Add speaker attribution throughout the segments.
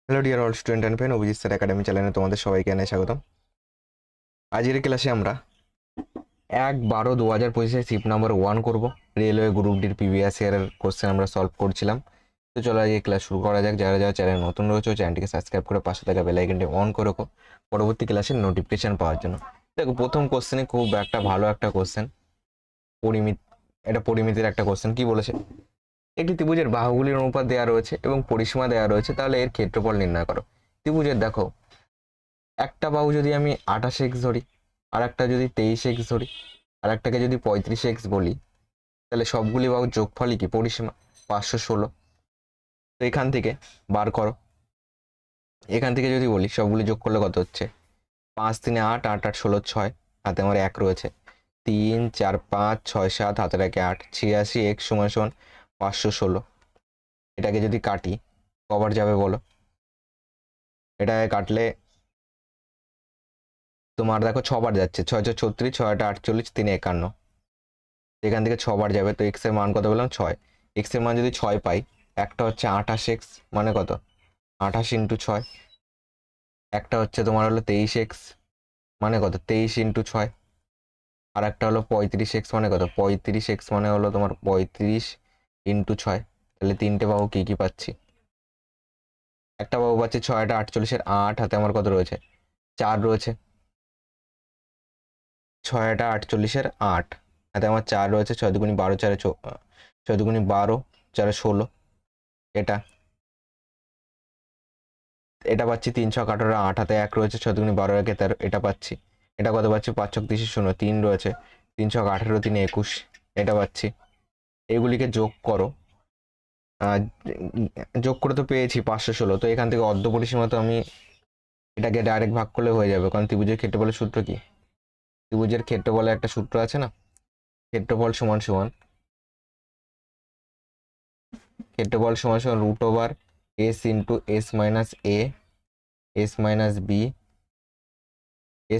Speaker 1: Hello dear all student and friend, Abhijit sir academy চ্যানেলে তোমাদের সবাইকে জানাই স্বাগতম। আজকের ক্লাসে আমরা 1/12/2025 শিফট নাম্বার 1 করব। রেলওয়ে গ্রুপ ডির প্রিভিয়াস ইয়ারের কোশ্চেন আমরা সলভ করছিলাম। তো চলো আজকে ক্লাস শুরু করা যাক। যারা যারা চ্যানেল নতুন রয়েছে চ্যানেলটিকে সাবস্ক্রাইব করে পাশে থাকা বেল আইকনটি অন করে রাখো পরবর্তী ক্লাসের নোটিফিকেশন পাওয়ার জন্য। দেখো, প্রথম কোশ্চেনে খুব একটা ভালো একটা কোশ্চেন, পরিমিত, এটা পরিমিতির একটা কোশ্চেন। কি বলেছে? একটি ত্রিভুজের বাহুগুলির অনুপাত দেওয়া রয়েছে এবং পরিসীমা দেওয়া রয়েছে, তাহলে এর ক্ষেত্রফল নির্ণয় করো। ত্রিভুজের দেখো, একটা বাহু যদি আমি 28x ধরি, আর একটা যদি 23x ধরি, আর একটাকে যদি 35x বলি, তাহলে সবগুলি বাহুর যোগফলই কি? পরিসীমা 516। তো এখান থেকে বার করো। এখান থেকে যদি বলি সবগুলি যোগ করলে কত হচ্ছে? 5 3 8, 8 8 16 6, হাতে আমার 1 রয়েছে। 3 4 5 6 7, হাতের 1 8, 86x = 516। এটাকে যদি কাটি কবার যাবে বলো? এটাকে কাটলে তোমার দেখো 6 বার যাচ্ছে। 6 6 36, 6 8 48, 3 51। এখান থেকে 6 বার যাবে। তো এক্স এর মান কত বললাম? 6। এক্স এর মান যদি 6 পাই, একটা হচ্ছে 28x মানে কত? 28 × 6। একটা হচ্ছে তোমার হলো 23x মানে কত? 23 × 6। আর একটা হলো 35x মানে কত? 35x মানে হলো তোমার 35 × 6। তাহলে তিনটে বাহু কি কি পাচ্ছি? একটা বাহু পাচ্ছি 6 8 48 8, হাতে আমার কত রয়েছে? 4 রয়েছে। 6 8 48 8, হাতে আমার 4 রয়েছে। 6 2 12, 4 6 2 12, 4 16। এটা এটা পাচ্ছি 3 6 18, 8, হাতে 1 রয়েছে। 6 2 12, 1 13, এটা পাচ্ছি। এটা কত পাচ্ছি? 5 6 30 0, 3 রয়েছে। 3 6 18, 3 21, এটা পাচ্ছি। এগুলিকে যোগ করো। যোগ করে তো পেয়েছি 516। তো এখান থেকে অর্ধ পরিসীমা, তো আমি এটাকে ডাইরেক্ট ভাগ করলে হয়ে যাবে, কারণ ত্রিভুজের ক্ষেত্রফলের সূত্র কি? ত্রিভুজের ক্ষেত্রফলের একটা সূত্র আছে না, ক্ষেত্রফল সমান সমান ক্ষেত্রফল সমান সমান √s × s - a, s - b,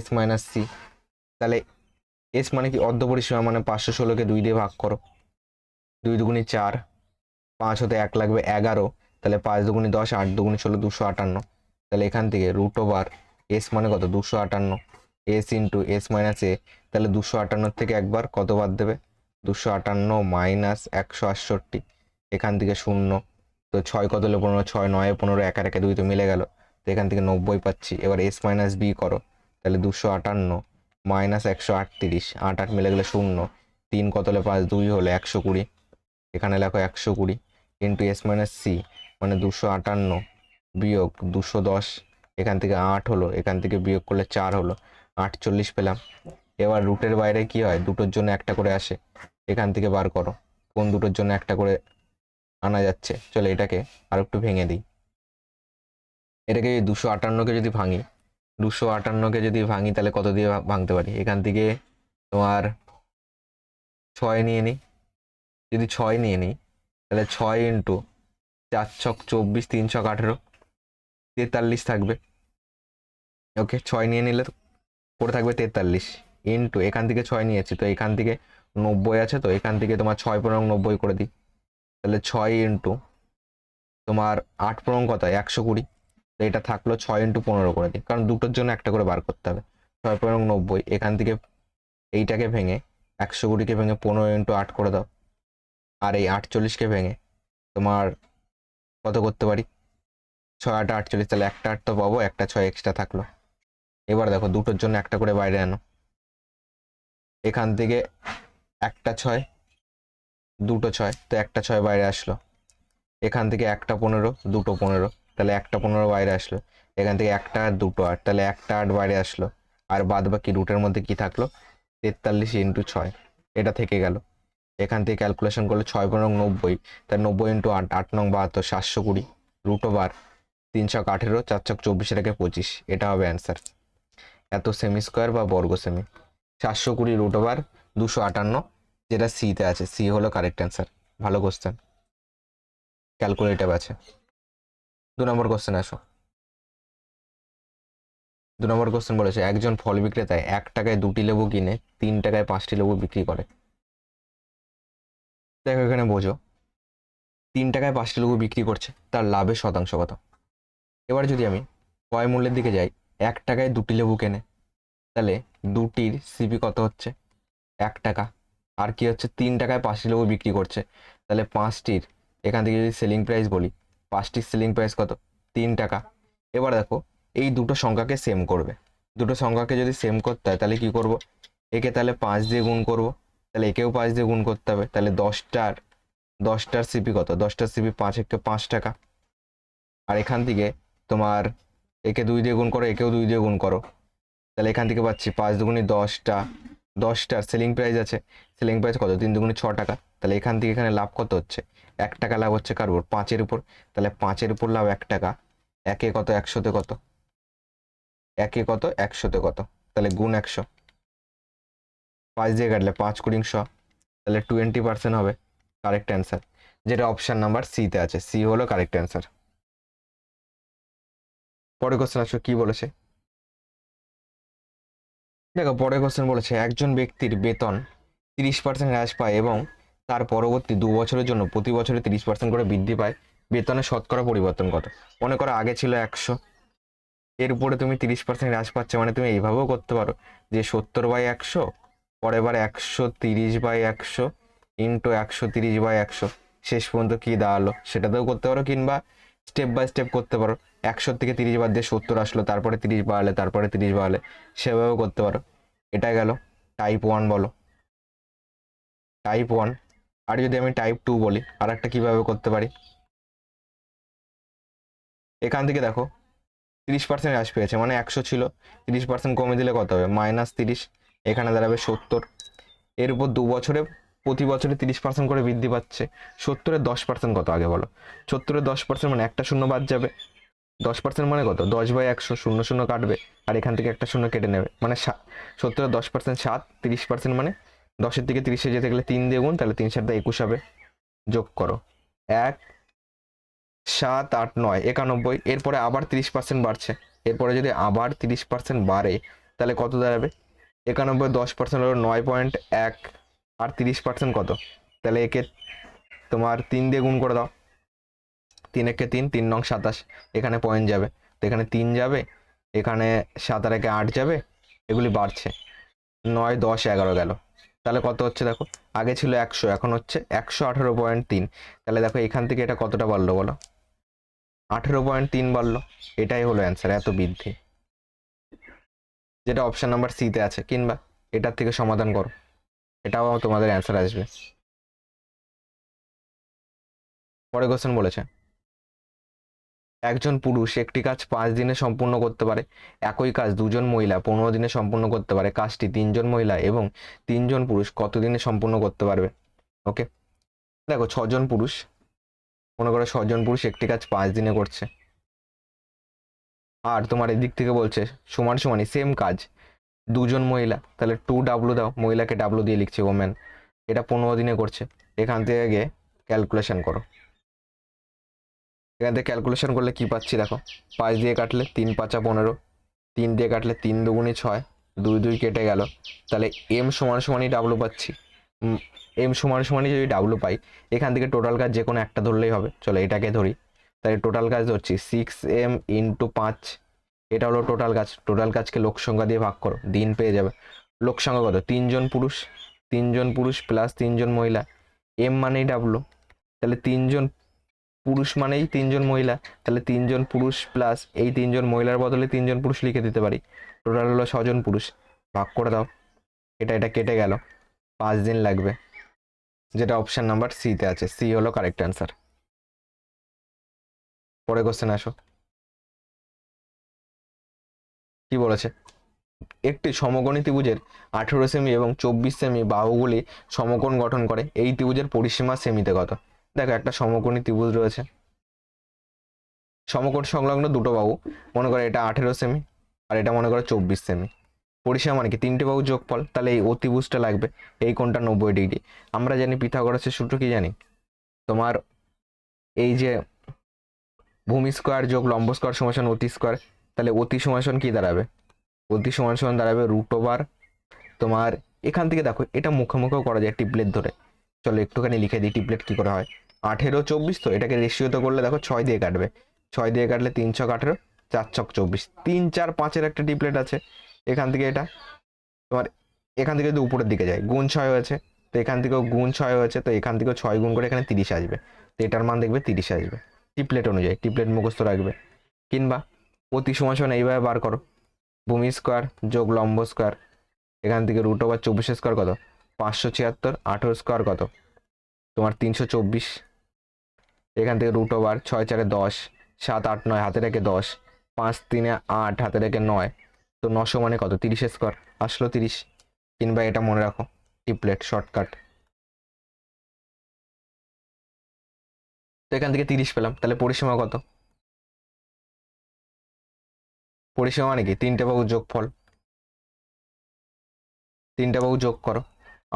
Speaker 1: s - c। তাহলে এস মানে কি? অর্ধ পরিসীমা, মানে 516কে 2 দিয়ে ভাগ করো। 2 2 4, 5 হতে 1 লাগবে 11। তাহলে 5 2 10, 8 2 16, 258। তাহলে এখান থেকে এস মানে কত? 258। এস × s - a, তাহলে 258 থেকে একবার কত বাদ দেবে? 258 - 168। এখান থেকে 0। তো 6 কত হলো? 15। 6 9 15, 1 আর 1 2 তো মিলে গেল। তো এখান থেকে 90 পাচ্ছি। এবার s - b করো। তাহলে 258 - 138, 8 8 মিলে গেলে 0। 3 কত হলে 5 2 হলে 120। এখানে লেখো 120 ইন্টু s - c, মানে 258 বিয়োগ 210। এখান থেকে 8 হলো, এখান থেকে বিয়োগ করলে 4 হলো, 48 পেলাম। এবার রুটের বাইরে কি হয়? দুটোর জন্য একটা করে আসে। এখান থেকে বার করো কোন দুটোর জন্য একটা করে আনা যাচ্ছে। চলো এটাকে আর একটু ভেঙে দিই। এটাকে 258কে যদি ভাঙি, 258কে যদি ভাঙি তাহলে কত দিয়ে ভাঙতে পারি? এখান থেকে তোমার 6 নিয়ে নিই। যদি 6 নিয়ে নিই, তাহলে 6 ইন্টু 4 ছক 24, 3 ছক 18, 43 থাকবে। ওকে, 6 নিয়ে নিলে তো পড়ে থাকবে 43 ইন্টু, এখান থেকে 6 নিয়েছি, তো এখান থেকে 90 আছে, তো এখান থেকে তোমার 6 পূরণ 90 করে দিই। তাহলে 6 ইন্টু তোমার 8 পূরণ কত? 120। তো এটা থাকলো 6 ইন্টু 15 করে দিই, কারণ দুটোর জন্য একটা করে বার করতে হবে। 6 পূরণ 90, এখান থেকে এইটাকে ভেঙে 120কে ভেঙে 15 ইন্টু 8 করে দাও। আর এই 48কে ভেঙে তোমার কত করতে পারি? 6 8 48, তাহলে একটা 8 তো পাবো, একটা 6 এক্সট্রা থাকলো। এবার দেখো দুটোর জন্য একটা করে বাইরে আনো। এখান থেকে একটা 6, দুটো 6, তো একটা 6 বাইরে আসলো। এখান থেকে একটা 15, দুটো 15, তাহলে একটা 15 বাইরে আসলো। এখান থেকে একটা 8, দুটো 8, তাহলে একটা 8 বাইরে আসলো। আর বাদ বাকি রুটের মধ্যে কি থাকলো? 43 ইন্টু 6, এটা থেকে গেল। এখান থেকে ক্যালকুলেশন করলে 6 পনেরো 90, তার 90 ইন্টু 8, 8 নং 72, 720 √, 3 ছক 18, 4 ছক 24, এটাকে 25। এটা হবে অ্যান্সার। এত সেমি স্কোয়ার বা বর্গ সেমি। 720 √, 258, যেটা সিতে আছে। সি হলো কারেক্ট অ্যান্সার। ভালো কোশ্চেন, ক্যালকুলেটিভ আছে। 2 নম্বর কোশ্চেন আসো। 2 নম্বর কোশ্চেন বলেছে একজন ফল বিক্রেতায় 1 টাকায় 2টি লেবু কিনে 3 টাকায় 5টি লেবু বিক্রি করে। দেখো এখানে বোঝো, 3 টাকায় 5টি লেবু বিক্রি করছে, তার লাভের শতাংশ কত? এবার যদি আমি ক্রয় মূল্যের দিকে যাই, 1 টাকায় 2টি লেবু কেনে, তাহলে 2টির সিপি কত হচ্ছে 1 টাকা। আর কি হচ্ছে 3 টাকায় 5টি লেবু বিক্রি করছে, তাহলে 5টির এখান থেকে যদি সেলিং প্রাইস বলি, 5টির সেলিং প্রাইস কত 3 টাকা। এবার দেখো এই দুটো সংখ্যাকে সেম করবে, দুটো সংখ্যাকে যদি সেম করতে হয় তাহলে কি করব, একে তাহলে 5 দিয়ে গুণ করব, তাহলে একেও 5 দিয়ে গুণ করতে হবে, তাহলে 10টার সিপি কত, 10টার সিপি 5 একে 5 টাকা। আর এখান থেকে তোমার একে 2 দিয়ে গুণ করো, একেও 2 দিয়ে গুণ করো, তাহলে এখান থেকে পাচ্ছি 5 দুগুণে 10টা, 10টার সেলিং প্রাইস আছে, সেলিং প্রাইস কত 3 দুগুণে 6 টাকা। তাহলে এখান থেকে এখানে লাভ কত হচ্ছে 1 টাকা লাভ হচ্ছে কার উপর, 5-এর উপর, তাহলে 5-এর উপর লাভ 1 টাকা, একে কত 100-তে কত, একে কত 100-তে কত, তাহলে গুণ 100, 5 দিয়ে কাটলে 5 কুড়ি 100, তাহলে 20% হবে কারেক্ট অ্যান্সার, যেটা অপশন নাম্বার সিতে আছে, সি হলো কারেক্ট অ্যান্সার। পরের কোশ্চেন আসো কি বলেছে, দেখো পরের কোশ্চেন বলেছে একজন ব্যক্তির বেতন 30% হ্রাস পায় এবং তার পরবর্তী 2 বছরের জন্য প্রতি বছরে 30% করে বৃদ্ধি পায়, বেতনের শতকরা পরিবর্তন কত। মনে করো আগে ছিল 100, এর উপরে তুমি 30% হ্রাস পাচ্ছে, মানে তুমি এইভাবেও করতে পারো যে 70/100, পরের বার 130/100 ইন্টু 130/100, শেষ পর্যন্ত কি দাঁড়ালো সেটাতেও করতে পারো, কিংবা স্টেপ বাই স্টেপ করতে পারো, 100 থেকে 30 বাদ দিয়ে 70 আসলো, তারপরে 30 বাড়ালে, তারপরে 30 বাড়ালে, সেভাবেও করতে পারো। এটা গেল টাইপ 1 বলো, টাইপ 1। আর যদি আমি টাইপ 2 বলি, আর একটা কীভাবে করতে পারি, এখান থেকে দেখো 30% হ্রাস পেয়েছে, মানে 100 ছিল, 30% কমে দিলে কত হবে -30, এখানে দাঁড়াবে 70। এর উপর 2 বছরে প্রতি বছরে 30% করে বৃদ্ধি পাচ্ছে, 70-এর 10% কত আগে বলো, 70-এর 10% মানে একটা শূন্য বাদ যাবে, 10% মানে কত 10/100, শূন্য শূন্য কাটবে, আর এখান থেকে একটা শূন্য কেটে নেবে, মানে 70-এর 10% 7, 30% মানে 10-এর থেকে 30-এ যেতে গেলে 3 দিয়ে গুণ, তাহলে 3 7 21 হবে, যোগ করো 1 7 8 9 91, এরপরে আবার 30% বাড়ছে, এরপরে যদি আবার 30% বাড়ে তাহলে কত দাঁড়াবে, 91 10% হলো 9.1, আর 30% কত, তাহলে একে তোমার 3 দিয়ে গুণ করে দাও, 3 একে 3, 3 নং 27, এখানে পয়েন্ট যাবে, তো এখানে 3 যাবে, এখানে 7 আর একে 8 যাবে, এগুলি বাড়ছে, 9 10 11 গেল, তাহলে কত হচ্ছে দেখো, আগে ছিল 100, এখন হচ্ছে 118.3, তাহলে দেখো এখান থেকে এটা কতটা বাড়লো বলো, 18.3 বাড়লো, এটাই হলো অ্যান্সার, এত বৃদ্ধি, যেটা অপশন নাম্বার সিতে আছে, কিংবা এটার থেকে সমাধান করো, এটাও তোমাদের অ্যান্সার আসবে। পরে কোশ্চেন বলেছে একজন পুরুষ একটি কাজ 5 দিনে সম্পূর্ণ করতে পারে, একই কাজ 2জন মহিলা 15 দিনে সম্পূর্ণ করতে পারে, কাজটি 3জন মহিলা এবং 3জন পুরুষ কত দিনে সম্পূর্ণ করতে পারবে। ওকে, দেখো 6জন পুরুষ, মনে করো 6জন পুরুষ একটি কাজ 5 দিনে করছে, আর তোমার এদিক থেকে বলছে সমান সমানই সেম কাজ 2জন মহিলা, তাহলে 2W দাও, মহিলাকে W দিয়ে লিখছে ওমেন, এটা 15 দিনে করছে, এখান থেকে গিয়ে ক্যালকুলেশন করো, এখান থেকে ক্যালকুলেশন করলে কি পাচ্ছি দেখো, 5 দিয়ে কাটলে 3 5 15, 3 দিয়ে কাটলে 3 দুগুণে 6, 2 2 কেটে গেল, তাহলে এম সমান সমানই ডাব্লু পাচ্ছি, এম সমান সমানই যদি ডাব্লু পাই, এখান থেকে টোটাল কাজ যে কোনো একটা ধরলেই হবে, চলো এটাকে ধরি, তাহলে টোটাল কাজ ধরছি 6m ইন্টু 5, এটা হলো টোটাল কাজ, টোটাল কাজকে লোক সংখ্যা দিয়ে ভাগ করো, দিন পেয়ে যাবে, লোক সংখ্যা কত 3জন পুরুষ, 3জন পুরুষ প্লাস 3জন মহিলা, এম মানেই ডাব্লু, তাহলে 3জন পুরুষ মানেই 3জন মহিলা, তাহলে 3জন পুরুষ প্লাস এই 3জন মহিলার বদলে 3জন পুরুষ লিখে দিতে পারি, টোটাল হলো 6জন পুরুষ, ভাগ করে দাও, এটা এটা কেটে গেল, 5 দিন লাগবে, যেটা অপশন নাম্বার সিতে আছে, সি হলো কারেক্ট অ্যান্সার। পরে কোশ্চেন আসো, কি বলেছে একটি সমকোণী ত্রিভুজের 18 সেমি এবং 24 সেমি বাহুগুলি সমকোণ গঠন করে, এই ত্রিভুজের পরিসীমা সেমিতে কত। দেখো একটা সমকোণী ত্রিভুজ রয়েছে, সমকোণ সংলগ্ন দুটো বাহু, মনে করো এটা 18 সেমি আর এটা মনে করো 24 সেমি, পরিসীমা মানে কি 3টে বাহু যোগফল, তাহলে এই অতিভুজটা লাগবে, এই কোণটা 90 ডিগ্রি, আমরা জানি পিথাগোরাসের সূত্র কি জানি, তোমার এই যে ভূমি স্কোয়ার যোগ লম্ব স্কোয়ার সমান অতি স্কোয়ার, তাহলে অতি সমান কি দাঁড়াবে, অতি সমান দাঁড়াবে √, তোমার এখান থেকে দেখো এটা মুখে মুখেও করা যায় টিপলেট ধরে, চলো একটুখানি লিখে দিই টিপলেট কি করে হয়, 18 24, তো এটাকে রেশিওতে করলে দেখো 6 দিয়ে কাটবে, ছয় দিয়ে কাটলে 3 ছক 18, 4 ছক 24, 3 4 5-এর একটা ট্রিপলেট আছে। এখান থেকে এটা তোমার এখান থেকে যদি উপরের দিকে যায় গুণ 6 হয়েছে, তো এখান থেকেও গুণ 6 হয়েছে, তো এখান থেকেও 6 গুণ করে এখানে 30 আসবে, তো এটার মান দেখবে 30 আসবে ট্রিপলেট অনুযায়ী। ট্রিপলেট মুখস্থ রাখবে। কিংবা প্রতি সমান এইভাবে বার করো, ভূমি স্কোয়ার যোগ লম্ব স্কোয়ার, এখান থেকে রুট ওভার 24 স্কোয়ার কত 576, 18 স্কোয়ার কত তোমার 324, এখান থেকে রুট ওভার 6 4 10, 7 8 9 হাতে রেখে 10, 5 3 8 হাতে রেখে 9, তো 900 মানে কত 30 স্কোয়ার আসলো 30। কিংবা এটা মনে রাখো ট্রিপলেট শর্টকাট। তো এখান থেকে 30 পেলাম, তাহলে পরিসীমা কত? পরিসীমা মানে কি 3টে বাহু যোগফল, 3টে বাহু যোগ করো,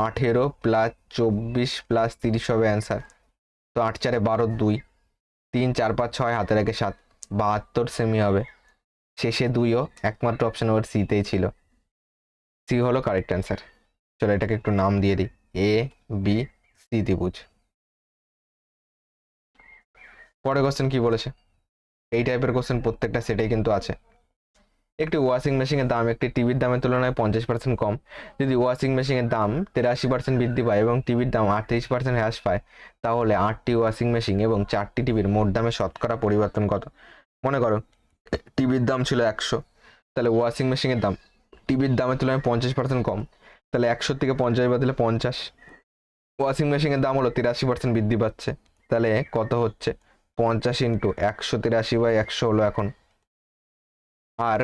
Speaker 1: 18 + 24 + 30 হবে অ্যান্সার। তো 8 4 12 2, 3 4 5 6 হাতে রেখে 7, 72 সেমি হবে। শেষে 2ও একমাত্র অপশন ওর সিতেই ছিল, সি হলো কারেক্ট অ্যান্সার। চলো এটাকে একটু নাম দিয়ে দিই, এ বি সি ত্রিভুজ। পরের কোশ্চেন কি বলেছে? এই টাইপের কোশ্চেন প্রত্যেকটা সেটাই কিন্তু আছে। একটি ওয়াশিং মেশিনের দাম একটি টিভির দামের তুলনায় 50% কম। যদি ওয়াশিং মেশিনের দাম 83% বৃদ্ধি পায় এবং টিভির দাম 38% হ্রাস পায়, তাহলে 8টি ওয়াশিং মেশিন এবং 4টি টিভির মোট দামে শতকরা পরিবর্তন কত? মনে করো টিভির দাম ছিল 100, তাহলে ওয়াশিং মেশিনের দাম টিভির দামের তুলনায় 50% কম, তাহলে 100 থেকে 50 বাদলে 50। ওয়াশিং মেশিনের দাম হলো 83% বৃদ্ধি পাচ্ছে, তাহলে কত হচ্ছে 50 ইন্টু 183/100 হলো এখন। আর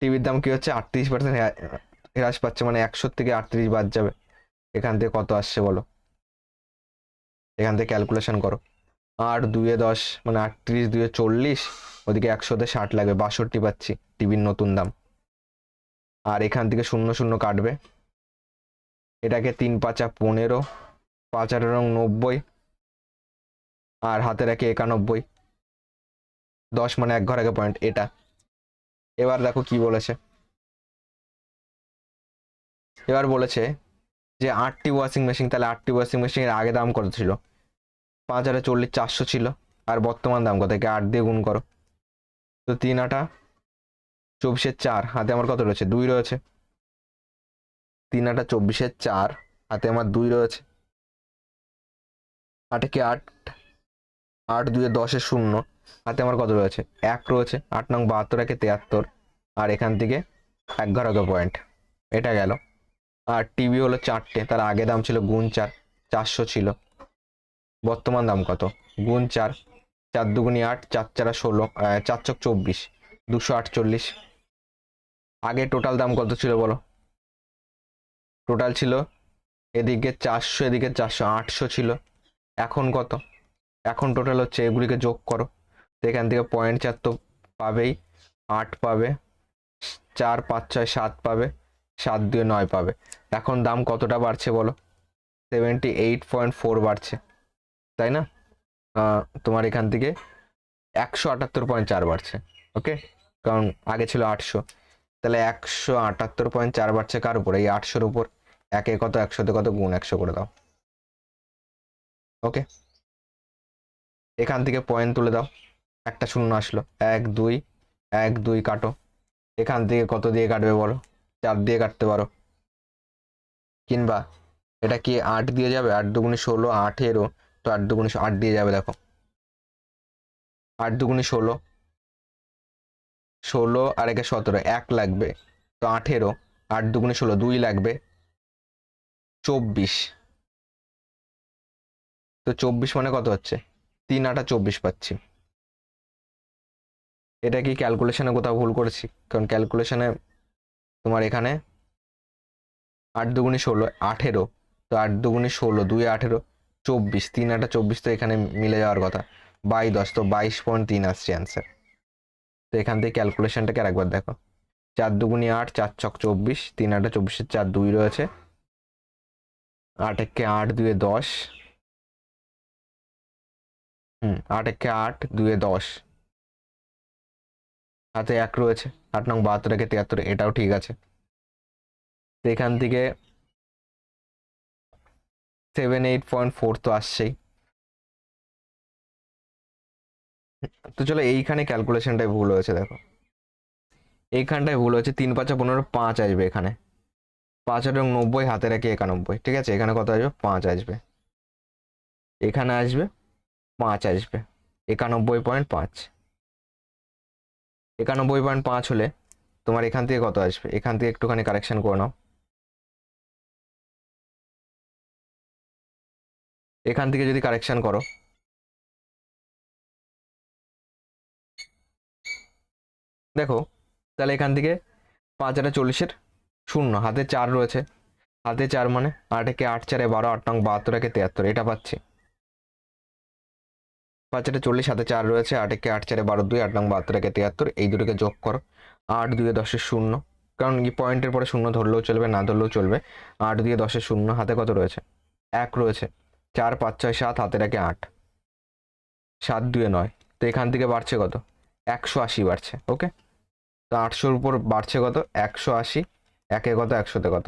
Speaker 1: টিভির দাম কি হচ্ছে 38% হ্রাস পাচ্ছে, মানে 100 থেকে 38 বাদ যাবে। এখান থেকে কত আসছে বলো? এখান থেকে ক্যালকুলেশন করো। 8 2 10 মানে 38 2 40, ওদিকে 100তে 60 লাগবে, 62 পাচ্ছি টিভির নতুন দাম। আর এখান থেকে 0 0 কাটবে, এটাকে 3 5 15, 5 8 90, আর হাতে রাখে 91, 10 মানে এক ঘর আগে পয়েন্ট এটা। এবার দেখো কি বলেছে। এবার বলেছে যে 8টি ওয়াশিং মেশিন, তাহলে 8টি ওয়াশিং মেশিনের আগে দাম কত ছিল? 5 8 40 400 ছিল, আর বর্তমান দাম কত? 8 দিয়ে গুণ করো, তো 3 8 24 4, হাতে আমার কত রয়েছে? 2 রয়েছে। 3 8 24 4, হাতে আমার 2 রয়েছে। 8 কে 8, 8 2 10 0, হাতে আমার কত রয়েছে? 1 রয়েছে। 8 নং 72 একে 73, আর এখান থেকে এক ঘর আগে পয়েন্ট, এটা গেল। আর টিভি হলো 4টে, তার আগে দাম ছিল গুণ 4, 400 ছিল। বর্তমান দাম কত? গুণ 4, 4 2 8, 4 4 16, 4 ছক 24, 248। আগে টোটাল দাম কত ছিল বলো? টোটাল ছিল এদিকে 400, এদিকে 400, 800 ছিল। এখন কত? এখন টোটাল হচ্ছে, এগুলিকে যোগ করো, তো এখান থেকে 0.4 তো পাবেই, 8 পাবে, 4 5 6 7 পাবে, 7 2 9 পাবে। এখন দাম কতটা বাড়ছে বলো? 78.4 বাড়ছে, তাই না? তোমার এখান থেকে 178.4 বাড়ছে। ওকে, কারণ আগে ছিল 800, তাহলে 178.4 বাড়ছে কার উপর? এই 800-র উপর। একে কত, 100তে কত, গুণ 100 করে দাও। ওকে, এখান থেকে পয়েন্ট তুলে দাও, একটা শূন্য আসলো, 1 2, 1 2 কাটো। এখান থেকে কত দিয়ে কাটবে বলো? 4 দিয়ে কাটতে পারো, কিংবা এটা কি 8 দিয়ে যাবে? 8 2 16, 18, তো 8 2 8 দিয়ে যাবে। দেখো 8 2 16, 16 আর একে 17, 1 লাগবে, তো 18, 8 2 16, 2 লাগবে, 24। তো 24 মানে কত হচ্ছে? 3 8 24 পাচ্ছি। এটা কি ক্যালকুলেশনে কোথাও ভুল করেছি? কারণ ক্যালকুলেশনে তোমার এখানে 8 2 16, 18, তো 8 2 16, 2 18, 24, 3 8 24, তো এখানে মিলে যাওয়ার কথা, 22 10, তো 22.3 আসছে অ্যান্সার। তো এখান থেকে ক্যালকুলেশনটাকে আরেকবার দেখো, 4 2 8, 4 ছক 24, 3 8 24, 4 2 রয়েছে, 8 একে 8 2 10, 8 একে 8 2 10, হাতে 1 রয়েছে। 8 নং 72 একে 73, এটাও ঠিক আছে। তো এখান থেকে 78.4 তো আসছেই। তো চলো এইখানে ক্যালকুলেশনটাই ভুল হয়েছে, দেখো এইখানটায় ভুল হয়েছে। 3 5 15 5 আসবে এখানে, 5 এবং 90 হাতে রাখি 91, ঠিক আছে। এখানে কত আসবে? 5 আসবে, এখানে আসবে 5 আসবে, 91.5। 91.5 হলে তোমার এখান থেকে কত আসবে? এখান থেকে একটুখানি কারেকশন করে নাও, এখান থেকে যদি কারেকশন করো, দেখো তাহলে এখান থেকে 5 আর 40-এর শূন্য, হাতে 4 রয়েছে, হাতে 4 মানে 8 একে 8 4 12, 8 নং 72 একে 73, এটা পাচ্ছি। 5 আর 40, হাতে 4 রয়েছে, 8 একে 8 4 12 2, 8 নং 72 একে 73, এই দুটোকে যোগ করো। 8 2 10 শূন্য, কারণ এই পয়েন্টের পরে শূন্য ধরলেও চলবে, না ধরলেও চলবে। 8 2 10 শূন্য, হাতে কত রয়েছে? 1 রয়েছে। 4 5 6 7, হাতে রাখে 8, 7 2 9। তো এখান থেকে বাড়ছে কত? 180 বাড়ছে, ওকে। তো 800-র উপর বাড়ছে কত? 180। একে কত, 100-তে কত?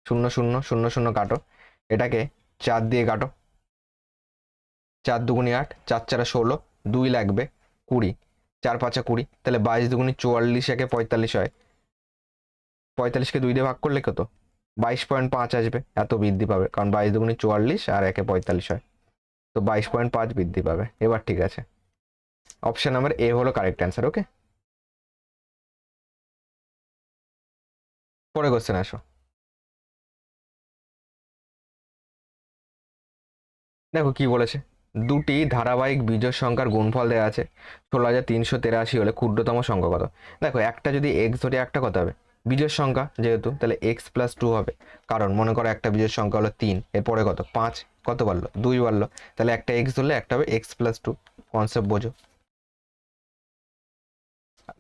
Speaker 1: 0 0 0 0 কাটো, এটাকে 4 দিয়ে কাটো, 4 দুগুনি 8, 4 4 16, 2 লাগবে 20, 4 5 20, তাহলে 22 দুগুনি 44, একে 45 হয়। 45-কে 2 দিয়ে ভাগ করলে কত? 22.5 আসবে, এত বৃদ্ধি পাবে, কারণ 22 দুগুনি 44 আর একে 45 হয়, তো 22.5 বৃদ্ধি পাবে। এবার ঠিক আছে, অপশন নাম্বার এ হলো কারেক্ট অ্যান্সার, ওকে। পরে কোশ্চেন আসো। দেখো কি বলেছে, দুটি ধারাবাহিক বিজোড় সংখ্যার গুণফল দেওয়া আছে 16,383 হলে ক্ষুদ্রতম সংখ্যা কত? দেখো একটা যদি এক্স ধরে, একটা কত হবে? বিজোড় সংখ্যা যেহেতু, তাহলে এক্স প্লাস 2 হবে, কারণ মনে করো একটা বিজোড় সংখ্যা হলো 3, এরপরে কত? 5, কত বাড়লো? 2 বাড়লো, তাহলে একটা এক্স ধরলে একটা হবে এক্স প্লাস 2, কনসেপ্ট বোঝো।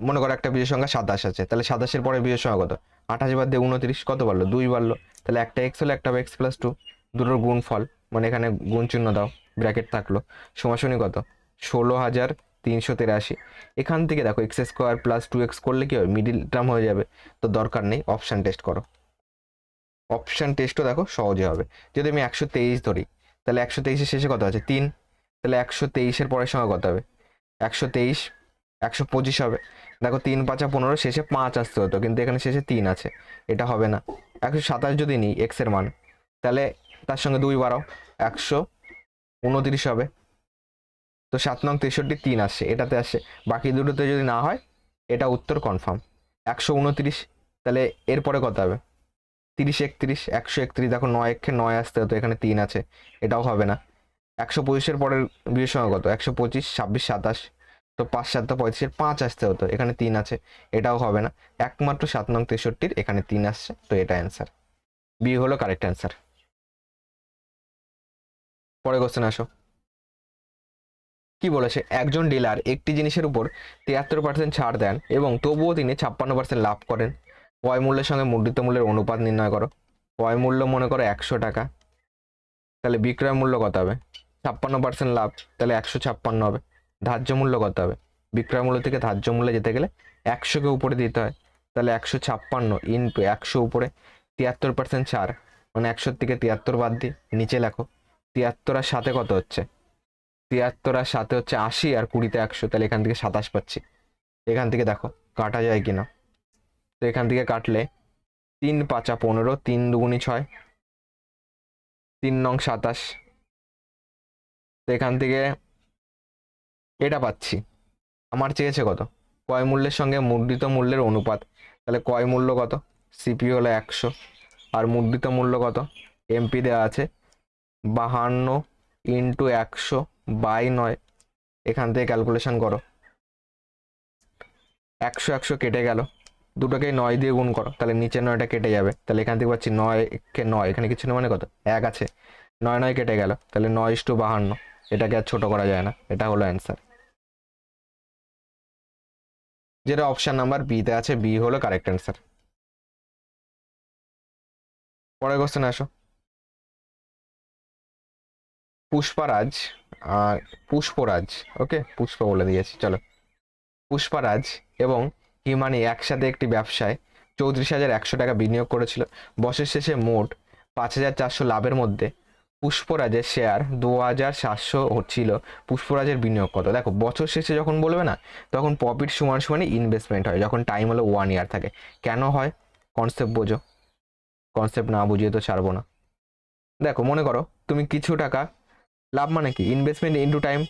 Speaker 1: মনে করো একটা বিজোড় সংখ্যা 27 আছে, তাহলে 27-এর পরে বিজোড় সংখ্যা কত? 28 বাদ দিয়ে 29, কত বাড়লো? 2 বাড়লো, তাহলে একটা এক্স হলে একটা হবে এক্স প্লাস 2, দুটোর গুণফল, মানে এখানে গুণ চিহ্ন দাও, ব্র্যাকেট থাকলো, সমাসনী কত? 16,383। এখান থেকে দেখো এক্স স্কোয়ার প্লাস 2x করলে কি হবে? মিডিল টার্ম হয়ে যাবে, তো দরকার নেই, অপশান টেস্ট করো। অপশান টেস্টও দেখো সহজে হবে। যদি আমি 123 ধরি, তাহলে 123-এর শেষে কত আছে? 3, তাহলে 123-এর পরের সংখ্যা কত হবে? 123, 125 হবে। দেখো 3 5 15, শেষে 5 আসতে হতো, কিন্তু এখানে শেষে 3 আছে, এটা হবে না। 127 যদি নিই এক্স এর মান, তাহলে তার সঙ্গে 2 বাড়াও, 129 হবে। তো 7 নং 63 3 আসছে, এটাতে আসছে, বাকি দুটোতে যদি না হয়, এটা উত্তর কনফার্ম 129। তাহলে এরপরে কত হবে? 30 31, 131, দেখো 9 একে 9 আসতে হতো, এখানে 3 আছে, এটাও হবে না। 125-এর পরের বিয়ের সময় কত? 125 26 27, তো 5 7 35-এর 5 আসতে হতো, এখানে 3 আছে, এটাও হবে না। একমাত্র 7 নং 63-র এখানে 3 আসছে, তো এটা অ্যান্সার, বি হলো কারেক্ট অ্যান্সার। পরে কোশ্চেন আসো। কি বলেছে, একজন ডিলার একটি জিনিসের উপর 73% ছাড় দেন এবং তবুও তিনি 56% লাভ করেন। ক্রয় মূল্যের সঙ্গে মুদ্রিত মূল্যের অনুপাত নির্ণয় করো। ক্রয় মূল্য মনে করো 100 টাকা, তাহলে বিক্রয় মূল্য কত হবে? 56% লাভ, তাহলে 156 হবে। ধার্য মূল্য কত হবে? বিক্রয় মূল্য থেকে ধার্য মূল্যে যেতে গেলে 100-কে উপরে দিতে হয়, তাহলে 156 ইন্টু 100 উপরে 73% ছাড়, মানে 100 থেকে 73 বাদ দিই, নিচে লেখো 73 আর সাথে কত হচ্ছে? 73 আর সাথে হচ্ছে 80, আর 20-তে 100, তাহলে এখান থেকে 27 পাচ্ছি। এখান থেকে দেখো কাটা যায় কিনা, তো এখান থেকে কাটলে 3 5 15, 3 দুগুনি 6, 3 নং 27, তো এখান থেকে এটা পাচ্ছি। আমার চেয়েছে কত? ক্রয় মূল্যের সঙ্গে মুদ্রিত মূল্যের অনুপাত, তাহলে ক্রয় মূল্য কত? সিপি হলো 100, আর মুদ্রিত মূল্য কত? এমপি দেওয়া আছে 52 ইন্টু 100 বাই 9, এখান থেকে ক্যালকুলেশন করো। 100 100 কেটে গেল, দুটোকে 9 দিয়ে গুণ করো, তাহলে নিচে 9টা কেটে যাবে, তাহলে এখান থেকে পাচ্ছি 9 কে 9, এখানে কিছু না, মানে কত? 1 আছে, 9 9 কেটে গেল, তাহলে 9:52, এটাকে আর ছোট করা যায় না, এটা হলো অ্যান্সার, যেটা অপশন নাম্বার বিতে আছে, বি হলো কারেক্ট অ্যান্সার। পরের কোশ্চেন আসো। পুষ্পারাজ, পুষ্পরাজ, ওকে পুষ্প বলে দিয়েছি, চলো। পুষ্পারাজ এবং হিমানি একসাথে একটি ব্যবসায় 34,100 টাকা বিনিয়োগ করেছিল। বছর শেষে মোট 5,400 লাভের মধ্যে পুষ্পরাজের শেয়ার 2700 ছিল, পুষ্পরাজের বিনিয়োগ কত? দেখো বছর শেষে যখন বলবে না, তখন প্রফিট সমান সমানই ইনভেস্টমেন্ট হয়, যখন টাইম হলো 1 ইয়ার থাকে। কেন হয়? কনসেপ্ট বোঝো, কনসেপ্ট না বুঝিয়ে তো ছাড়বো না। দেখো মনে করো তুমি কিছু টাকা, লাভ মানে কি? Investment into time.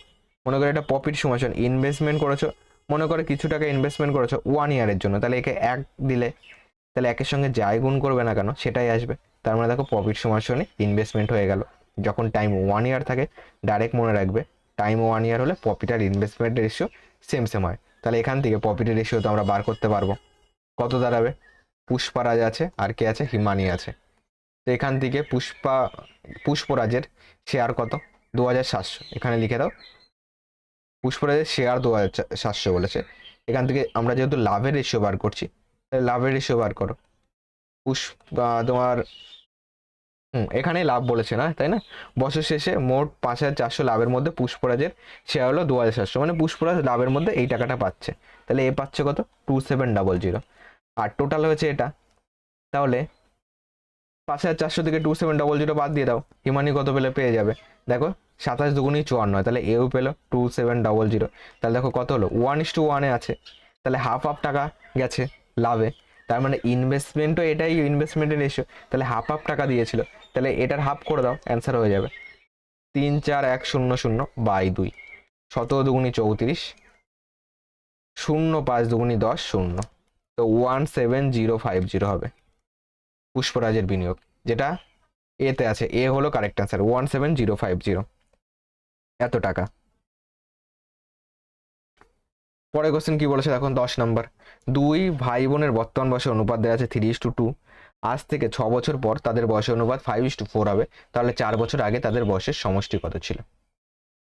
Speaker 1: মনে করো এটা প্রফিট সমান ইনভেস্টমেন্ট করেছো, মনে করো কিছু টাকা ইনভেস্টমেন্ট করেছো 1 ইয়ারের জন্য, তাহলে একে 1 দিলে, তাহলে একের সঙ্গে যাই গুণ করবে না কেন সেটাই আসবে। তার মানে দেখো প্রফিট সমান ইনভেস্টমেন্ট হয়ে গেল। যখন টাইম 1 ইয়ার থাকে, ডাইরেক্ট মনে রাখবে টাইম 1 ইয়ার হলে প্রফিট আর ইনভেস্টমেন্টের রেশিও সেম সেম হয়। তাহলে এখান থেকে প্রফিটের রেশিও তো আমরা বার করতে পারবো। কত দাঁড়াবে? পুষ্পারাজ আছে আর কে আছে? হিমানি আছে। তো এখান থেকে পুষ্পরাজের শেয়ার কত? 2700, এখানে লিখে দাও। পুষ্পরাজের শেয়ার 2700 বলেছে। এখান থেকে আমরা যেহেতু লাভের রেশিও বার করছি, তাহলে লাভের রেশিও বার করো। তোমার এখানে লাভ বলেছে না, তাই না? বছর শেষে মোট 5400 লাভের মধ্যে পুষ্পরাজের শেয়ার হলো 2700, মানে পুষ্পরাজ লাভের মধ্যে এই টাকাটা পাচ্ছে। তাহলে এ পাচ্ছে কত? 2700। আর টোটাল হয়েছে এটা। তাহলে 5400 থেকে 2700 বাদ দিয়ে দাও, হিমানি কত পেলে পেয়ে যাবে? দেখো 27 দুগুণী 54 হয়, তাহলে এও পেলো 2700। তাহলে দেখো কত হলো? 1:1 আছে। তাহলে হাফ হাফ টাকা গেছে লাভে। তার মানে ইনভেস্টমেন্টও এটাই, ইনভেস্টমেন্টের রেশিও। তাহলে হাফ হাফ টাকা দিয়েছিল, তাহলে এটার হাফ করে দাও, অ্যান্সার হয়ে যাবে 34100/2। 17 দুগুণী 34, 05 দুগুণী 10, 0। তো 17050 হবে পুষ্পরাজের বিনিয়োগ, যেটা এতে আছে। এ হলো কারেক্ট অ্যান্সার, 17050, এত টাকা। পরের কোশ্চেন কি বলেছে দেখুন, 10 নম্বর। দুই ভাই বোনের বর্তমান বয়সের অনুপাত দেওয়া আছে 3:2। আজ থেকে 6 বছর পর তাদের বয়সের অনুপাত 5:4 হবে, তাহলে 4 বছর আগে তাদের বয়সের সমষ্টি কত ছিল?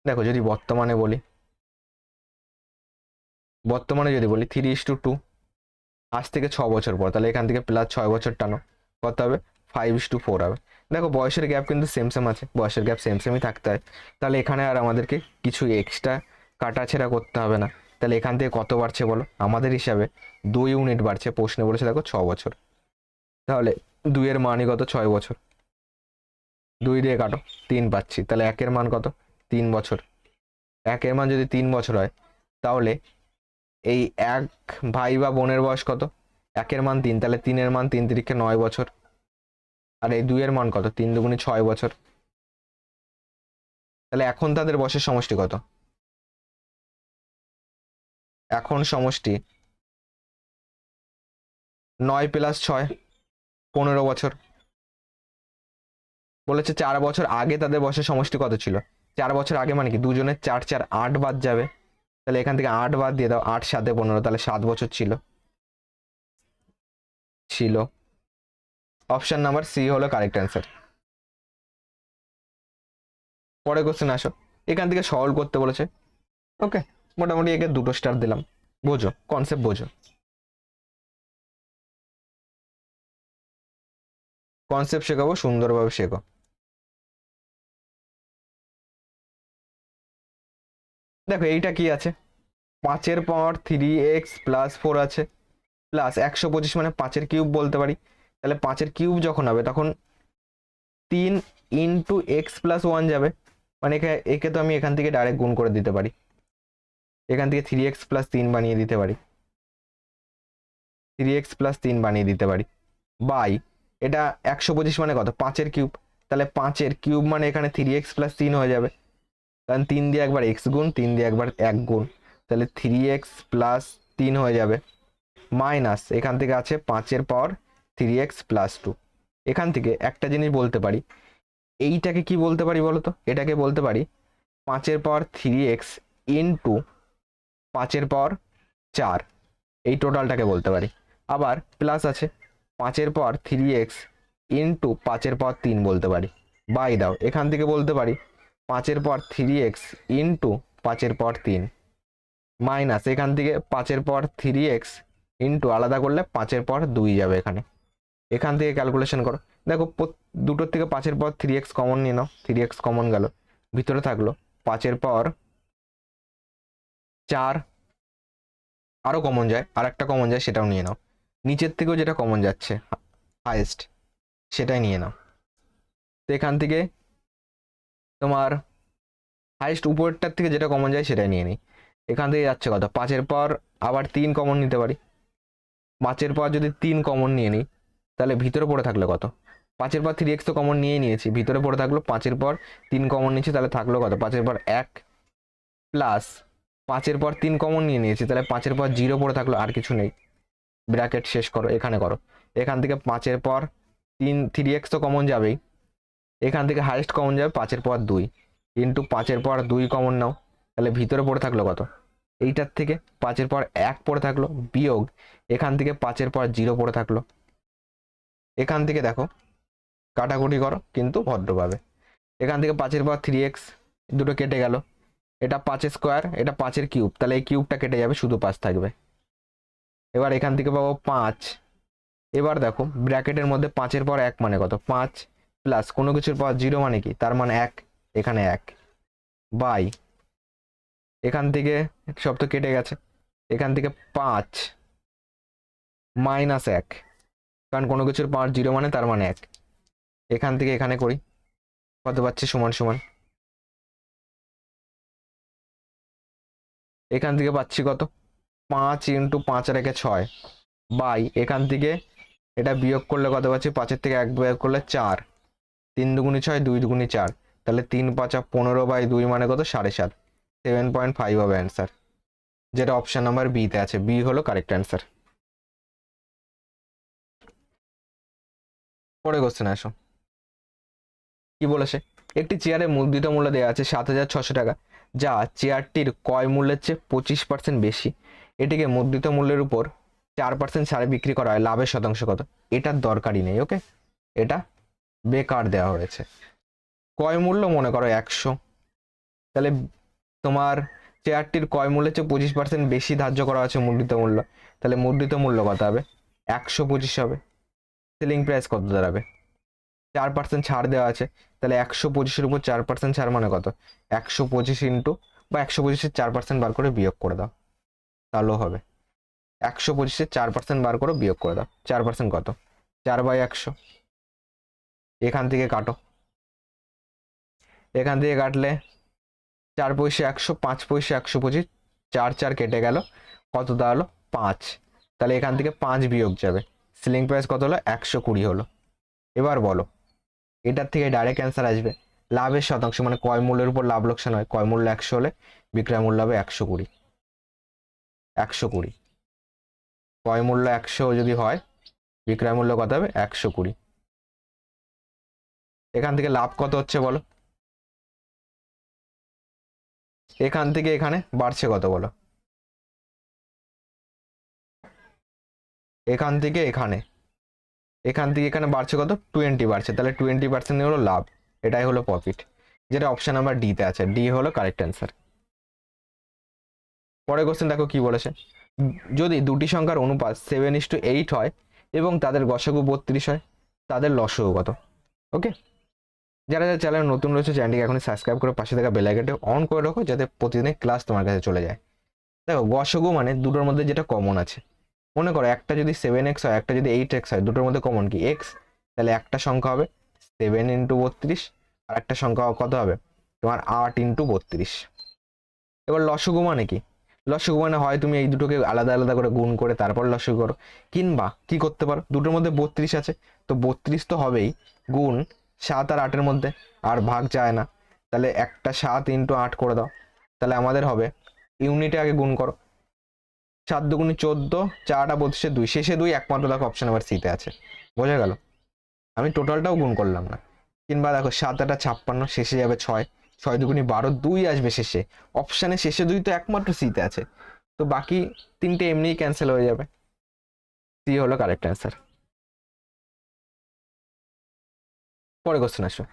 Speaker 1: দেখো যদি বর্তমানে বলি, 3:2, আজ থেকে 6 বছর পর, তাহলে এখান থেকে প্লাস 6 বছর টানো, কত হবে? 5:4 হবে। দেখো বয়সের গ্যাপ কিন্তু সেম সেম আছে, বয়সের গ্যাপ সেম সেমই থাকতে হয়। তাহলে এখানে আর আমাদেরকে কিছু এক্সট্রা কাটাছেড়া করতে হবে না। তাহলে এখান থেকে কত বাড়ছে বলো? আমাদের হিসাবে 2 ইউনিট বাড়ছে। প্রশ্নে বলেছে দেখো 6 বছর, তাহলে 2-এর মানই কত? 6 বছর। 2 দিয়ে কাটো, 3 পাচ্ছি। তাহলে 1-এর মান কত? 3 বছর। 1-এর মান যদি 3 বছর হয়, তাহলে এই এক ভাই বা বোনের বয়স কত? 1-এর মান 3, তাহলে 3-এর মান 3 × 9 বছর। আর এই 2-এর মান কত? 3 দুগুণী 6 বছর। তাহলে এখন তাদের বয়সের সমষ্টি কত? এখন সমষ্টি 9 + 6, 15 বছর। বলেছে 4 বছর আগে তাদের বয়সের সমষ্টি কত ছিল? 4 বছর আগে মানে কি? দুজনের 4 4 8 বাদ যাবে, তাহলে এখান থেকে 8 বাদ দিয়ে দাও, 8 7 15, তাহলে 7 বছর ছিল। অপশন নাম্বার সি হলো কারেক্ট অ্যান্সার। পরে কোশ্চেন আসো, এখান থেকে সলভ করতে বলেছে। ওকে, মোটামুটি একে 2 স্টার দিলাম। বোঝো, কনসেপ্ট বোঝো, কনসেপ্ট শেখাবো, সুন্দরভাবে শেখো। দেখো এইটা কি আছে? 5-এর পাওয়ার 3x+4 আছে, প্লাস 125, মানে 5-এর কিউব বলতে পারি। তাহলে 5-এর কিউব যখন হবে, তখন 3 × x+1 যাবে, মানে একে একে তো আমি এখান থেকে ডাইরেক্ট গুণ করে দিতে পারি। এখান থেকে 3x+3 বানিয়ে দিতে পারি, 3x+3 বানিয়ে দিতে পারি। বাই এটা 125 মানে কত? 5-এর কিউব। তাহলে 5-এর কিউব মানে এখানে 3x+3 হয়ে যাবে, কারণ 3 দিয়ে একবার x গুণ, 3 দিয়ে একবার 1 গুণ, তাহলে 3x+3 হয়ে যাবে। মাইনাস এখান থেকে আছে 5-এর পাওয়ার 3x+2। এখান থেকে একটা জিনিস বলতে পারি, এইটাকে কি বলতে পারি বলো তো? এটাকে বলতে পারি 5-এর পাওয়ার 3x ইন্টু 5-এর পাওয়ার 4, এই টোটালটাকে বলতে পারি। আবার প্লাস আছে 5-এর পাওয়ার 3x ইন্টু 5-এর পাওয়ার 3 বলতে পারি। বাই দাও, এখান থেকে বলতে পারি 5-এর পাওয়ার 3x ইন্টু 5-এর পাওয়ার 3, মাইনাস এখান থেকে 5-এর পাওয়ার 3x ইন্টু, আলাদা করলে 5-এর পাওয়ার 2 যাবে এখানে। এখান থেকে ক্যালকুলেশন করো, দেখো দুটোর থেকে 5-এর পাওয়ার 3x কমন নিয়ে নাও, 3x কমন গেল, ভিতরে থাকলো 5-এর পাওয়ার 4, আরো কমন যায়, আর একটা কমন যায়, সেটাও নিয়ে নাও। নিচের থেকেও যেটা কমন যাচ্ছে হাইয়েস্ট, সেটাই নিয়ে নাও। তো এখান থেকে তোমার হাইস্ট উপরেরটার থেকে যেটা কমন যায় সেটাই নিয়ে নিই। এখান থেকে যাচ্ছে কত, 5 পর আবার 3 কমন নিতে পারি। 5 পর যদি 3 কমন নিয়ে নিই তাহলে ভিতরে পড়ে থাকলো কত, 5 পর 3x তো কমন নিয়েই নিয়েছি, ভিতরে পড়ে থাকলো 5 পর 3 কমন নিচ্ছি, তাহলে থাকলো কত, 5 পর 1 প্লাস 5 পর 3 কমন নিয়ে নিয়েছি, তাহলে 5 পর 0 পড়ে থাকলো, আর কিছু নেই। ব্র্যাকেট শেষ করো, এখানে করো। এখান থেকে 5 পর 3x তো কমন যাবেই, এখান থেকে হাইয়েস্ট কমন যাবে 5 পর 2 ইন্টু 5 পর 2 কমন নাও, তাহলে ভিতরে পড়ে থাকলো কত, এইটার থেকে 5 পর 1 পড়ে থাকলো, বিয়োগ এখান থেকে 5 পর 0 পড়ে থাকলো। এখান থেকে দেখো কাটাকুটি করো কিন্তু ভদ্রভাবে। এখান থেকে 5 পর 3x দুটো কেটে গেল, এটা 5 স্কোয়ার, এটা 5 কিউব, তাহলে এই কিউবটা কেটে যাবে, শুধু 5 থাকবে। এবার এখান থেকে পাবো 5। এবার দেখো ব্র্যাকেটের মধ্যে 5 পর 1 মানে কত, 5 প্লাস কোনো কিছুর পর 0 মানে কি, তার মানে 1, এখানে 1 বাই এখান থেকে সব তো কেটে গেছে, এখান থেকে 5 মাইনাস 1, কারণ কোনো কিছুর পর 0 মানে তার মানে 1। এখান থেকে এখানে করি, কত পাচ্ছি, সমান সমান এখান থেকে পাচ্ছি কত, 5 ইন্টু 5 আর 1 6 বাই এখান থেকে এটা বিয়োগ করলে কত পাচ্ছি, 5 থেকে 1 বিয়োগ করলে 4, 3 দুগুণি 6, 2 দুগুণি 4, তাহলে 3 5 15 বাই 2 মানে কত, 7.5, 7.5 হবে অ্যান্সার, যেটা অপশন নাম্বার বি তে আছে। বি হলো কারেক্ট অ্যান্সার। পরে কোশ্চেন আসো, কি বলেছে, একটি চেয়ারের মুদ্রিত মূল্য দেওয়া আছে 7,600 টাকা, যা চেয়ারটির ক্রয় মূল্যের চেয়ে 25% বেশি, এটিকে মুদ্রিত মূল্যের উপর 4% ছাড়ে বিক্রি করা হয়, লাভের শতাংশ কত। এটার দরকারই নেই, ওকে, এটা বেকার দেওয়া হয়েছে। ক্রয় মূল্য মনে করো 100, তাহলে তোমার চেয়ারটির ক্রয় মূল্যের চেয়ে 25% বেশি ধার্য করা আছে মুদ্রিত মূল্য, তাহলে মুদ্রিত মূল্য কত হবে, 125 হবে। সেলিং প্রাইস কত দাঁড়াবে, 4% ছাড় দেওয়া আছে, তাহলে 125-এর উপর 4% ছাড় মানে কত, 125 ইন্টু বা 125-এর 4% বার করে বিয়োগ করে দাও, তাহলেও হবে। 125-এর 4% বার করে বিয়োগ করে দাও, 4% কত, 4/100। এখান থেকে কাটো, এখান থেকে কাটলে 4 পয়সা 100, 5 পয়সা 125, 4 4 কেটে গেল, কত দাঁড়ালো 5, তাহলে এখান থেকে 5 বিয়োগ যাবে, সেলিং প্রাইস কত হলো, 120 হলো। এবার বলো, এটার থেকে ডাইরেক্ট অ্যান্সার আসবে, লাভের শতাংশ মানে ক্রয় মূল্যের উপর লাভ লোকসান হয়, ক্রয় মূল্য 100 হলে বিক্রয় মূল্য হবে 120, 120, ক্রয় মূল্য 100 যদি হয় বিক্রয় মূল্য কত হবে, 120। এখান থেকে লাভ কত হচ্ছে বলো, এখান থেকে এখানে বাড়ছে কত বলো, এখান থেকে এখানে, এখান থেকে এখানে বাড়ছে কত, 20 বাড়ছে, তাহলে 20% হলো লাভ, এটাই হলো প্রফিট, যেটা অপশন নাম্বার ডি তে আছে। ডি হলো কারেক্ট অ্যান্সার। পরের কোশ্চেন দেখো কি বলেছে, যদি দুটি সংখ্যার অনুপাত 7:8 হয় এবং তাদের গসাগু 32 হয়, তাদের লসাগু কত। ওকে, যারা যারা চ্যানেল নতুন রয়েছে চ্যানেলটিকে এখনই সাবস্ক্রাইব করে পাশে থাকা বেল আইকনটি অন করে রাখো, যাতে প্রতিদিনের ক্লাস তোমার কাছে চলে যায়। দেখো গসাগু মানে দুটোর মধ্যে যেটা কমন আছে, মনে করো একটা যদি 7x হয়, একটা যদি 8x হয়, দুটোর মধ্যে কমন কি x, তাহলে একটা সংখ্যা হবে 7 ইন্টু 32, আর একটা সংখ্যা কত হবে তোমার 8 ইন্টু 32। এবার লসাগু মানে কি, লসাগু মানে হয় তুমি এই দুটোকে আলাদা আলাদা করে গুণ করে তারপর লসাগু করো, কিংবা কি করতে পারো, দুটোর মধ্যে 32 আছে, তো 32 তো হবেই, গুণ 7 আর 8-এর মধ্যে, আর ভাগ যায় না, তাহলে একটা 7 ইন্টু 8 করে দাও, তাহলে আমাদের হবে ইউনিটে আগে গুণ করো, 7 দুগুণে 14, 4টা 32, 2 শেষে 2, একমাত্র দেখো অপশন নাম্বার সিতে আছে, বোঝা গেল, আমি টোটালটাও গুণ করলাম না। কিংবা দেখো 7 8 56, শেষে যাবে 6, 6 দুগুণে 12, 2 আসবে শেষে, অপশানে শেষে 2 তো একমাত্র সিতে আছে, তো বাকি তিনটে এমনিই ক্যান্সেল হয়ে যাবে, সি হলো কারেক্ট অ্যান্সার। পরে কোশ্চেন আসো,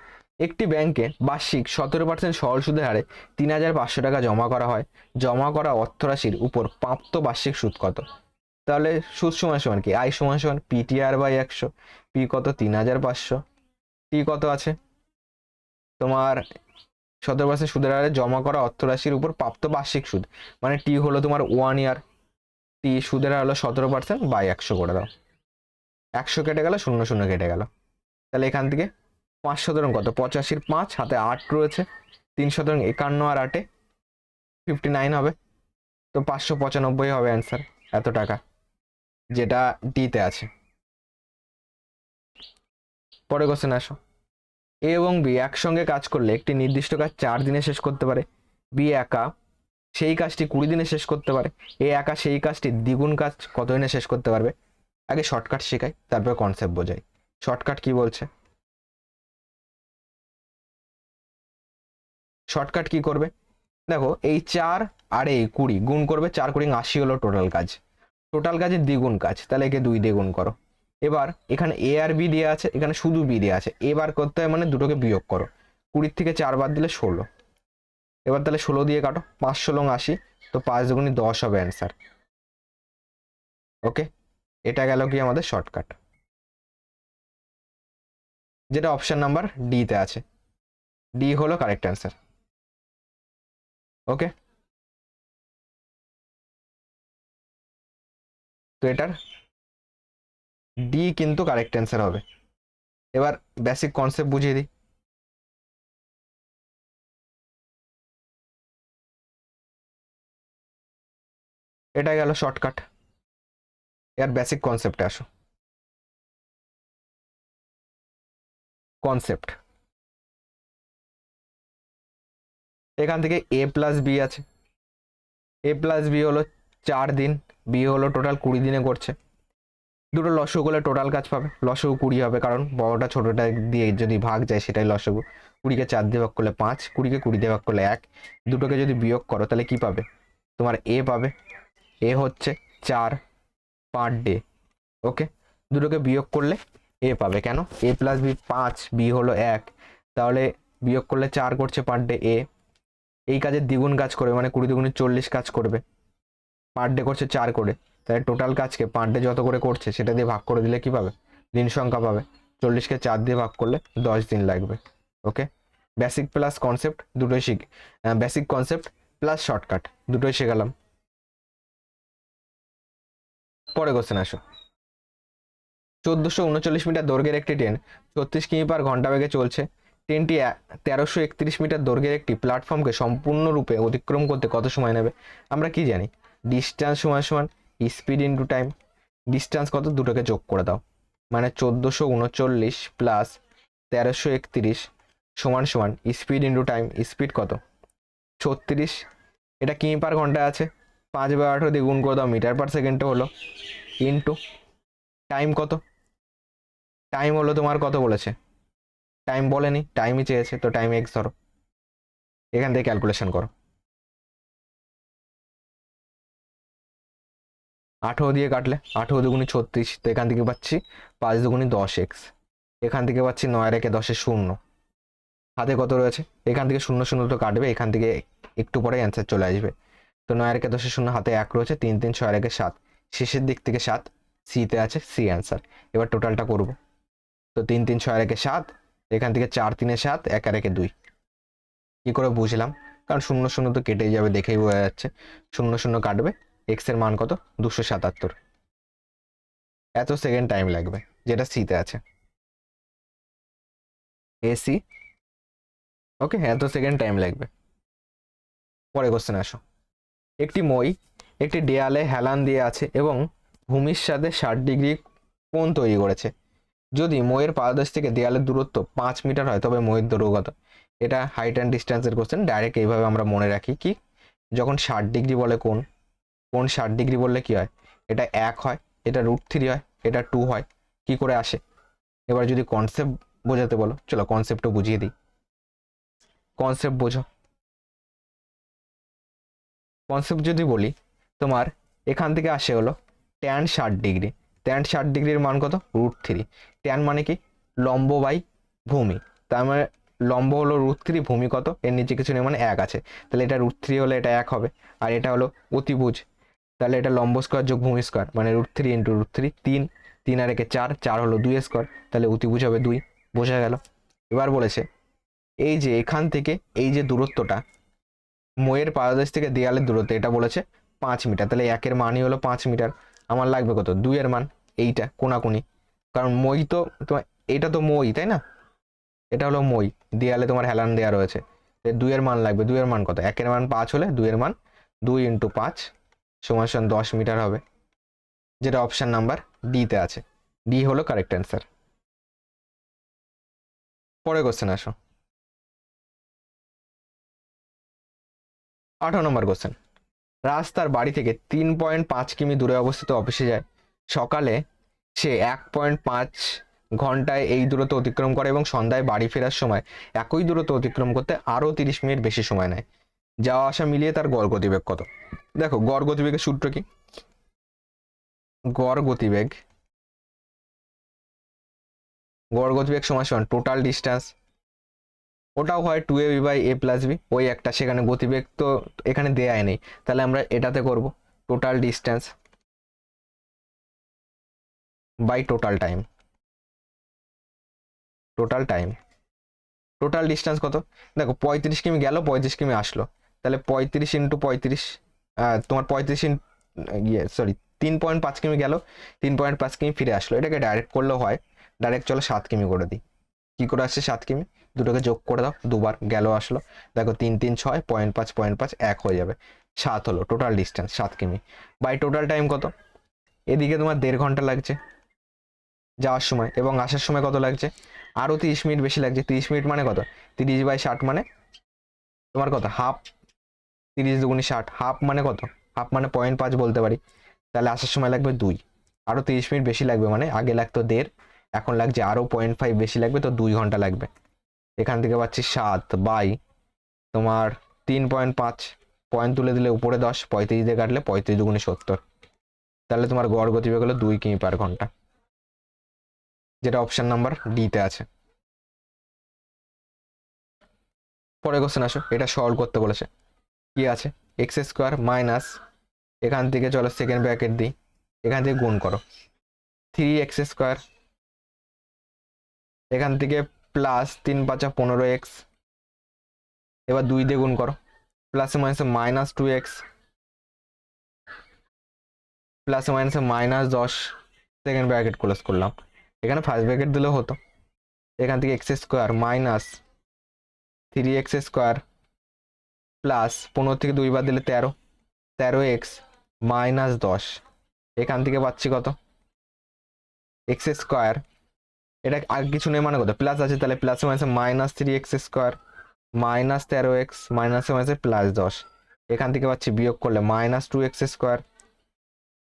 Speaker 1: একটি ব্যাংকে বার্ষিক 17% সরল সুদের হারে 3,500 টাকা জমা করা হয়, জমা করা অর্থরাশির উপর প্রাপ্ত বার্ষিক সুদ কত। তাহলে সুদ সমান সমান কি, আই সমান সমান PTR/100, পি কত 3,500, টি কত আছে তোমার 17% সুদের হারে জমা করা অর্থরাশির উপর প্রাপ্ত বার্ষিক সুদ, মানে টি হলো তোমার 1 ইয়ার, টি সুদের হার হলো 17%/100 করে দাও, 100 কেটে গেল, 0 0 কেটে গেল, তাহলে এখান থেকে 5 শতরং কত, 85 5, হাতে 8 রয়েছে, 3 শতরং 51 আর 8 59 হবে, তো 595 হবে অ্যান্সার, এত টাকা, যেটা ডিতে আছে। পরে কোশ্চেন আসো। এ এবং বি একসঙ্গে কাজ করলে একটি নির্দিষ্ট কাজ 4 দিনে শেষ করতে পারে। বি একা সেই কাজটি 20 দিনে শেষ করতে পারে। এ একা সেই কাজটি দ্বিগুণ কাজ কত দিনে শেষ করতে পারবে? আগে শর্টকাট শেখাই, তারপর কনসেপ্ট বোঝাই। শর্টকাট কি বলছে? শর্টকাট কি করবে দেখো, এই 4 আর এই 20 গুণ করবে, 4 20 80 হলো টোটাল কাজ। টোটাল কাজের দ্বিগুণ কাজ, তাহলে একে 2 দিয়ে গুণ করো। এবার এখানে এ আর বি দেওয়া আছে, এখানে শুধু বি দেওয়া আছে, এবার করতে হয় মানে দুটোকে বিয়োগ করো। 20 থেকে 4 বাদ দিলে 16। এবার তাহলে 16 দিয়ে কাটো, 5 16 80, তো 5 দুগুণে 10 হবে অ্যান্সার। ওকে, এটা গেল কি আমাদের শর্টকাট, যেটা অপশন নাম্বার ডি তে আছে। ডি হলো কারেক্ট অ্যান্সার। ওকে, তো এটার ডি কিন্তু কারেক্ট অ্যান্সার হবে। এবার বেসিক কনসেপ্ট বুঝিয়ে দিই। এটা গেল শর্টকাট, এর বেসিক কনসেপ্টে আসো। কনসেপ্ট, এখান থেকে এ প্লাস বি আছে, এ প্লাস বি হলো 4 দিন, বি হলো টোটাল 20 দিনে করছে। দুটো লসগু করলে টোটাল কাজ পাবে, লসগু 20 হবে, কারণ বড়টা ছোটটা দিয়ে যদি ভাগ যায় সেটাই লসগু। 20কে 4 দিয়ে ভাগ করলে 5, 20কে 20 দিয়ে ভাগ করলে 1, দুটোকে যদি বিয়োগ করো তাহলে কি পাবে? তোমার এ পাবে, এ হচ্ছে 4 পার ডে। ওকে, দুটোকে বিয়োগ করলে এ পাবে, কেন? এ প্লাস বি 5, বি হলো 1, তাহলে বিয়োগ করলে 4 করছে পার ডে এ। এই কাজের দ্বিগুণ কাজ করবে, মানে 20 দুগুণে 40 কাজ করবে, পার ডে করছে 4 করে, তাহলে টোটাল কাজকে পার ডে যত করে করছে সেটা দিয়ে ভাগ করে দিলে কি পাবে? দিন সংখ্যা পাবে। 40কে 4 দিয়ে ভাগ করলে 10 দিন লাগবে। ওকে, বেসিক প্লাস কনসেপ্ট দুটোই বেসিক কনসেপ্ট প্লাস শর্টকাট দুটোই শেখালাম। পরে কোশ্চেন আসো। 1439 মিটার দৈর্ঘ্যের একটি ট্রেন 36 কিমি পার ঘন্টা বেগে চলছে। ট্রেনটি 1331 মিটার দৈর্ঘ্যের একটি প্ল্যাটফর্মকে সম্পূর্ণরূপে অতিক্রম করতে কত সময় নেবে? আমরা কি জানি? ডিস্টেন্স সমান সমান স্পিড ইন্টু টাইম। ডিস্টেন্স কত, দুটোকে যোগ করে দাও, মানে 1439 প্লাস 1331 সমান সমান স্পিড ইন্টু টাইম। স্পিড কত? 36, এটা কিমি পার ঘন্টায় আছে, 5/18 দিয়ে গুণ করে দাও, মিটার পার সেকেন্ডে হলো, ইন্টু টাইম কত? টাইম হলো তোমার কত বলেছে? টাইম বলেনি, টাইমই চেয়েছে, তো টাইম এক্স ধরো, এখান থেকে ক্যালকুলেশন করো। 18 দিয়ে কাটলে 18 দুগুণি 36, তো এখান থেকে পাচ্ছি 5 দুগুণি 10x, এখান থেকে পাচ্ছি 9 রেখে 10 শূন্য, হাতে কত রয়েছে? এখান থেকে 0 0 তো কাটবে, এখান থেকে একটু পরে অ্যান্সার চলে আসবে, তো 9 রেখে 10 শূন্য, হাতে 1 রয়েছে, 3 3 6 রেখে 7, শেষের দিক থেকে 7, সিতে আছে, সি অ্যান্সার। এবার টোটালটা করব, তো 3 3 6 রেখে 7, এখান থেকে 4 3 7, 1 রেখে 2। কি করে বুঝলাম? কারণ 0 0 তো কেটেই যাবে, দেখেই বোঝা যাচ্ছে, 0 0 কাটবে, এক্স এর মান কত? 277, এত সেকেন্ড টাইম লাগবে, যেটা সিতে আছে, এসি। ওকে, এত সেকেন্ড টাইম লাগবে। পরে কোশ্চেন আসো। একটি মই একটি দেয়ালে হেলান দিয়ে আছে এবং ভূমির সাথে 60 ডিগ্রি কোণ তৈরি করেছে। যদি মইয়ের পাদদেশ থেকে দেয়ালের দূরত্ব 5 মিটার হয় তবে মইয়ের দৈর্ঘ্য কত? এটা হাইট অ্যান্ড ডিস্টেন্সের কোশ্চেন, ডাইরেক্ট এইভাবে আমরা মনে রাখি কি, যখন 60 ডিগ্রি বলে কোণ, 60 ডিগ্রি বললে কি হয়? এটা 1 হয়, এটা √3 হয়, এটা 2 হয়, কি করে আসে? এবার যদি কনসেপ্ট বোঝাতে বলো, চলো কনসেপ্টও বুঝিয়ে দিই। কনসেপ্ট বোঝো। কনসেপ্ট যদি বলি, তোমার এখান থেকে আসে হলো ট্যান 60 ডিগ্রি, ট্যান 60 ডিগ্রির মান কত? √3। ট্যান মানে কি? লম্ব বাই ভূমি, তার মানে লম্ব হলো √3, ভূমি কত? এর নিচে কিছু নেই, মানে 1 আছে, তাহলে এটা √3 হলে এটা 1 হবে, আর এটা হলো অতিভুজ, তাহলে এটা লম্ব স্কোয়ার যোগ ভূমি স্কোয়ার, মানে √3 ইন্টু √3, 3 3 আর একে 4, 4 হলো 2 স্কোয়ার, তাহলে অতিভুজ হবে 2, বোঝা গেল? এবার বলেছে এই যে এখান থেকে এই যে দূরত্বটা মইয়ের পাদদেশ থেকে দেয়ালের দূরত্ব, এটা বলেছে 5 মিটার, তাহলে 1 এর মানই হলো 5 মিটার, আমার লাগবে কত? 2 এর মান, এইটা কোনাকুনি, কারণ মই তো তোমার, এটা তো মই, তাই না? এটা হলো মই, দেয়ালে তোমার হেলান দেওয়া রয়েছে। 2 এর মান লাগবে, 2 এর মান কত, 1 এর মান 5 হলে 2 এর মান 2 × 5 = 10 মিটার হবে, যেটা অপশন নাম্বার ডি তে আছে। ডি হলো কারেক্ট অ্যান্সার। পরে কোশ্চেন আসো, 18 নম্বর কোশ্চেন। রাজ তার বাড়ি থেকে 3.5 কিমি দূরে অবস্থিত অফিসে যায়। সকালে সে 1.5 ঘন্টায় এই দূরত্ব অতিক্রম করে এবং সন্ধ্যায় বাড়ি ফেরার সময় একই দূরত্ব অতিক্রম করতে আরো 30 মিনিট বেশি সময় নেয়। যাওয়া আসা মিলিয়ে তার গড় গতিবেগ কত? দেখো, গড় গতিবেগের সূত্র কি? গড় গতিবেগ সমান টোটাল ডিস্টেন্স, ওটাও হয় 2ab/a+b, ওই একটা, সেখানে গতিবেগ তো এখানে দেয়াই নেই, তাহলে আমরা এটাতে করব total distance by total time. Total distance কত? দেখো 35 কিমি গেল, 35 কিমি আসলো, তাহলে 35 × 35, তোমার 3.5 কিমি গেল, 3.5 কিমি ফিরে আসলো। এটাকে ডাইরেক্ট করলেও হয়, ডাইরেক্ট চলো 7 কিমি করে দিই। কি করে আসছে 7 কিমি? দুটোকে যোগ করে দাও, দুবার গেল আসলো, দেখো 3 3 6, 0.5 0.5 1 হয়ে যাবে, 7 হলো টোটাল ডিস্টেন্স, 7 কিমি। বাই টোটাল টাইম কত? এদিকে তোমার 1.5 ঘন্টা লাগছে যাওয়ার সময়, এবং আসার সময় কত লাগছে? আরো 30 মিনিট বেশি লাগছে। 30 মিনিট মানে কত? 30/60 মানে তোমার কত? হাফ। 30 × 2 = 60, হাফ মানে কত? হাফ মানে 0.5 বলতে পারি। তাহলে আসার সময় লাগবে 2, আরো 30 মিনিট বেশি লাগবে, মানে আগে লাগতো 1.5, এখন লাগছে আরো 0.5 বেশি লাগবে, তো 2 ঘন্টা লাগবে। এখান থেকে পাচ্ছি 7 বাই তোমার 3.5, পয়েন্ট তুলে দিলে উপরে 10, 35 দিয়ে কাটলে 35 × 2 = 70, তাহলে তোমার গড় গতিবেগ হলো 2 কিমি/ঘন্টা, যেটা অপশন নাম্বার ডি তে আছে। পরে কোশ্চেন আসো, এটা সলভ করতে বলেছে। কি আছে? x² মাইনাস, এখান থেকে চলো সেকেন্ড ব্র্যাকেট দিই, এখান থেকে গুণ করো 3x², এখান থেকে প্লাস 3 × 5 = 15x, এবার 2 দিয়ে গুণ করো, প্লাসে মাইনাসে -2x, প্লাসে মাইনাসে -10, সেকেন্ড ব্র্যাকেট ক্লোজ করলাম। এখানে ফার্স্ট ব্র্যাকেট দিলেও হতো, এখান থেকে x² মাইনাস 3x² প্লাস 15 থেকে 2 বাদ দিলে 13, 13x মাইনাস 10, এখান থেকে পাচ্ছি কত? x², এটা আগে কিছু নেই মানে কত? প্লাস আছে, তাহলে প্লাসে মাইনাসে -3x² মাইনাস 13x মাইনাসে মাইনাসে +10, এখান থেকে পাচ্ছি বিয়োগ করলে -2x²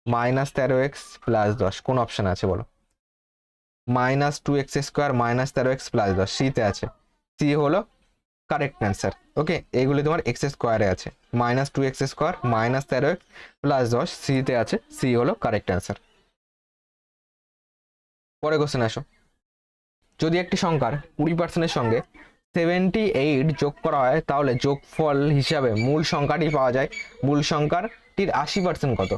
Speaker 1: মাইনাস 13x +10, কোন অপশন আছে বলো? -2x² মাইনাস 13x +10 সি তে আছে, সি হলো কারেক্ট অ্যান্সার। ওকে, এইগুলি তোমার x² এ আছে, -2x² মাইনাস 13x +10 সি তে আছে, সি হলো কারেক্ট অ্যান্সার। পরে কোশ্চেন আসো, যদি একটি সংখ্যার 20% সঙ্গে 78 যোগ করা হয়, তাহলে যোগফল হিসাবে মূল সংখ্যাটি পাওয়া যায়। মূল সংখ্যাটির 80% কত?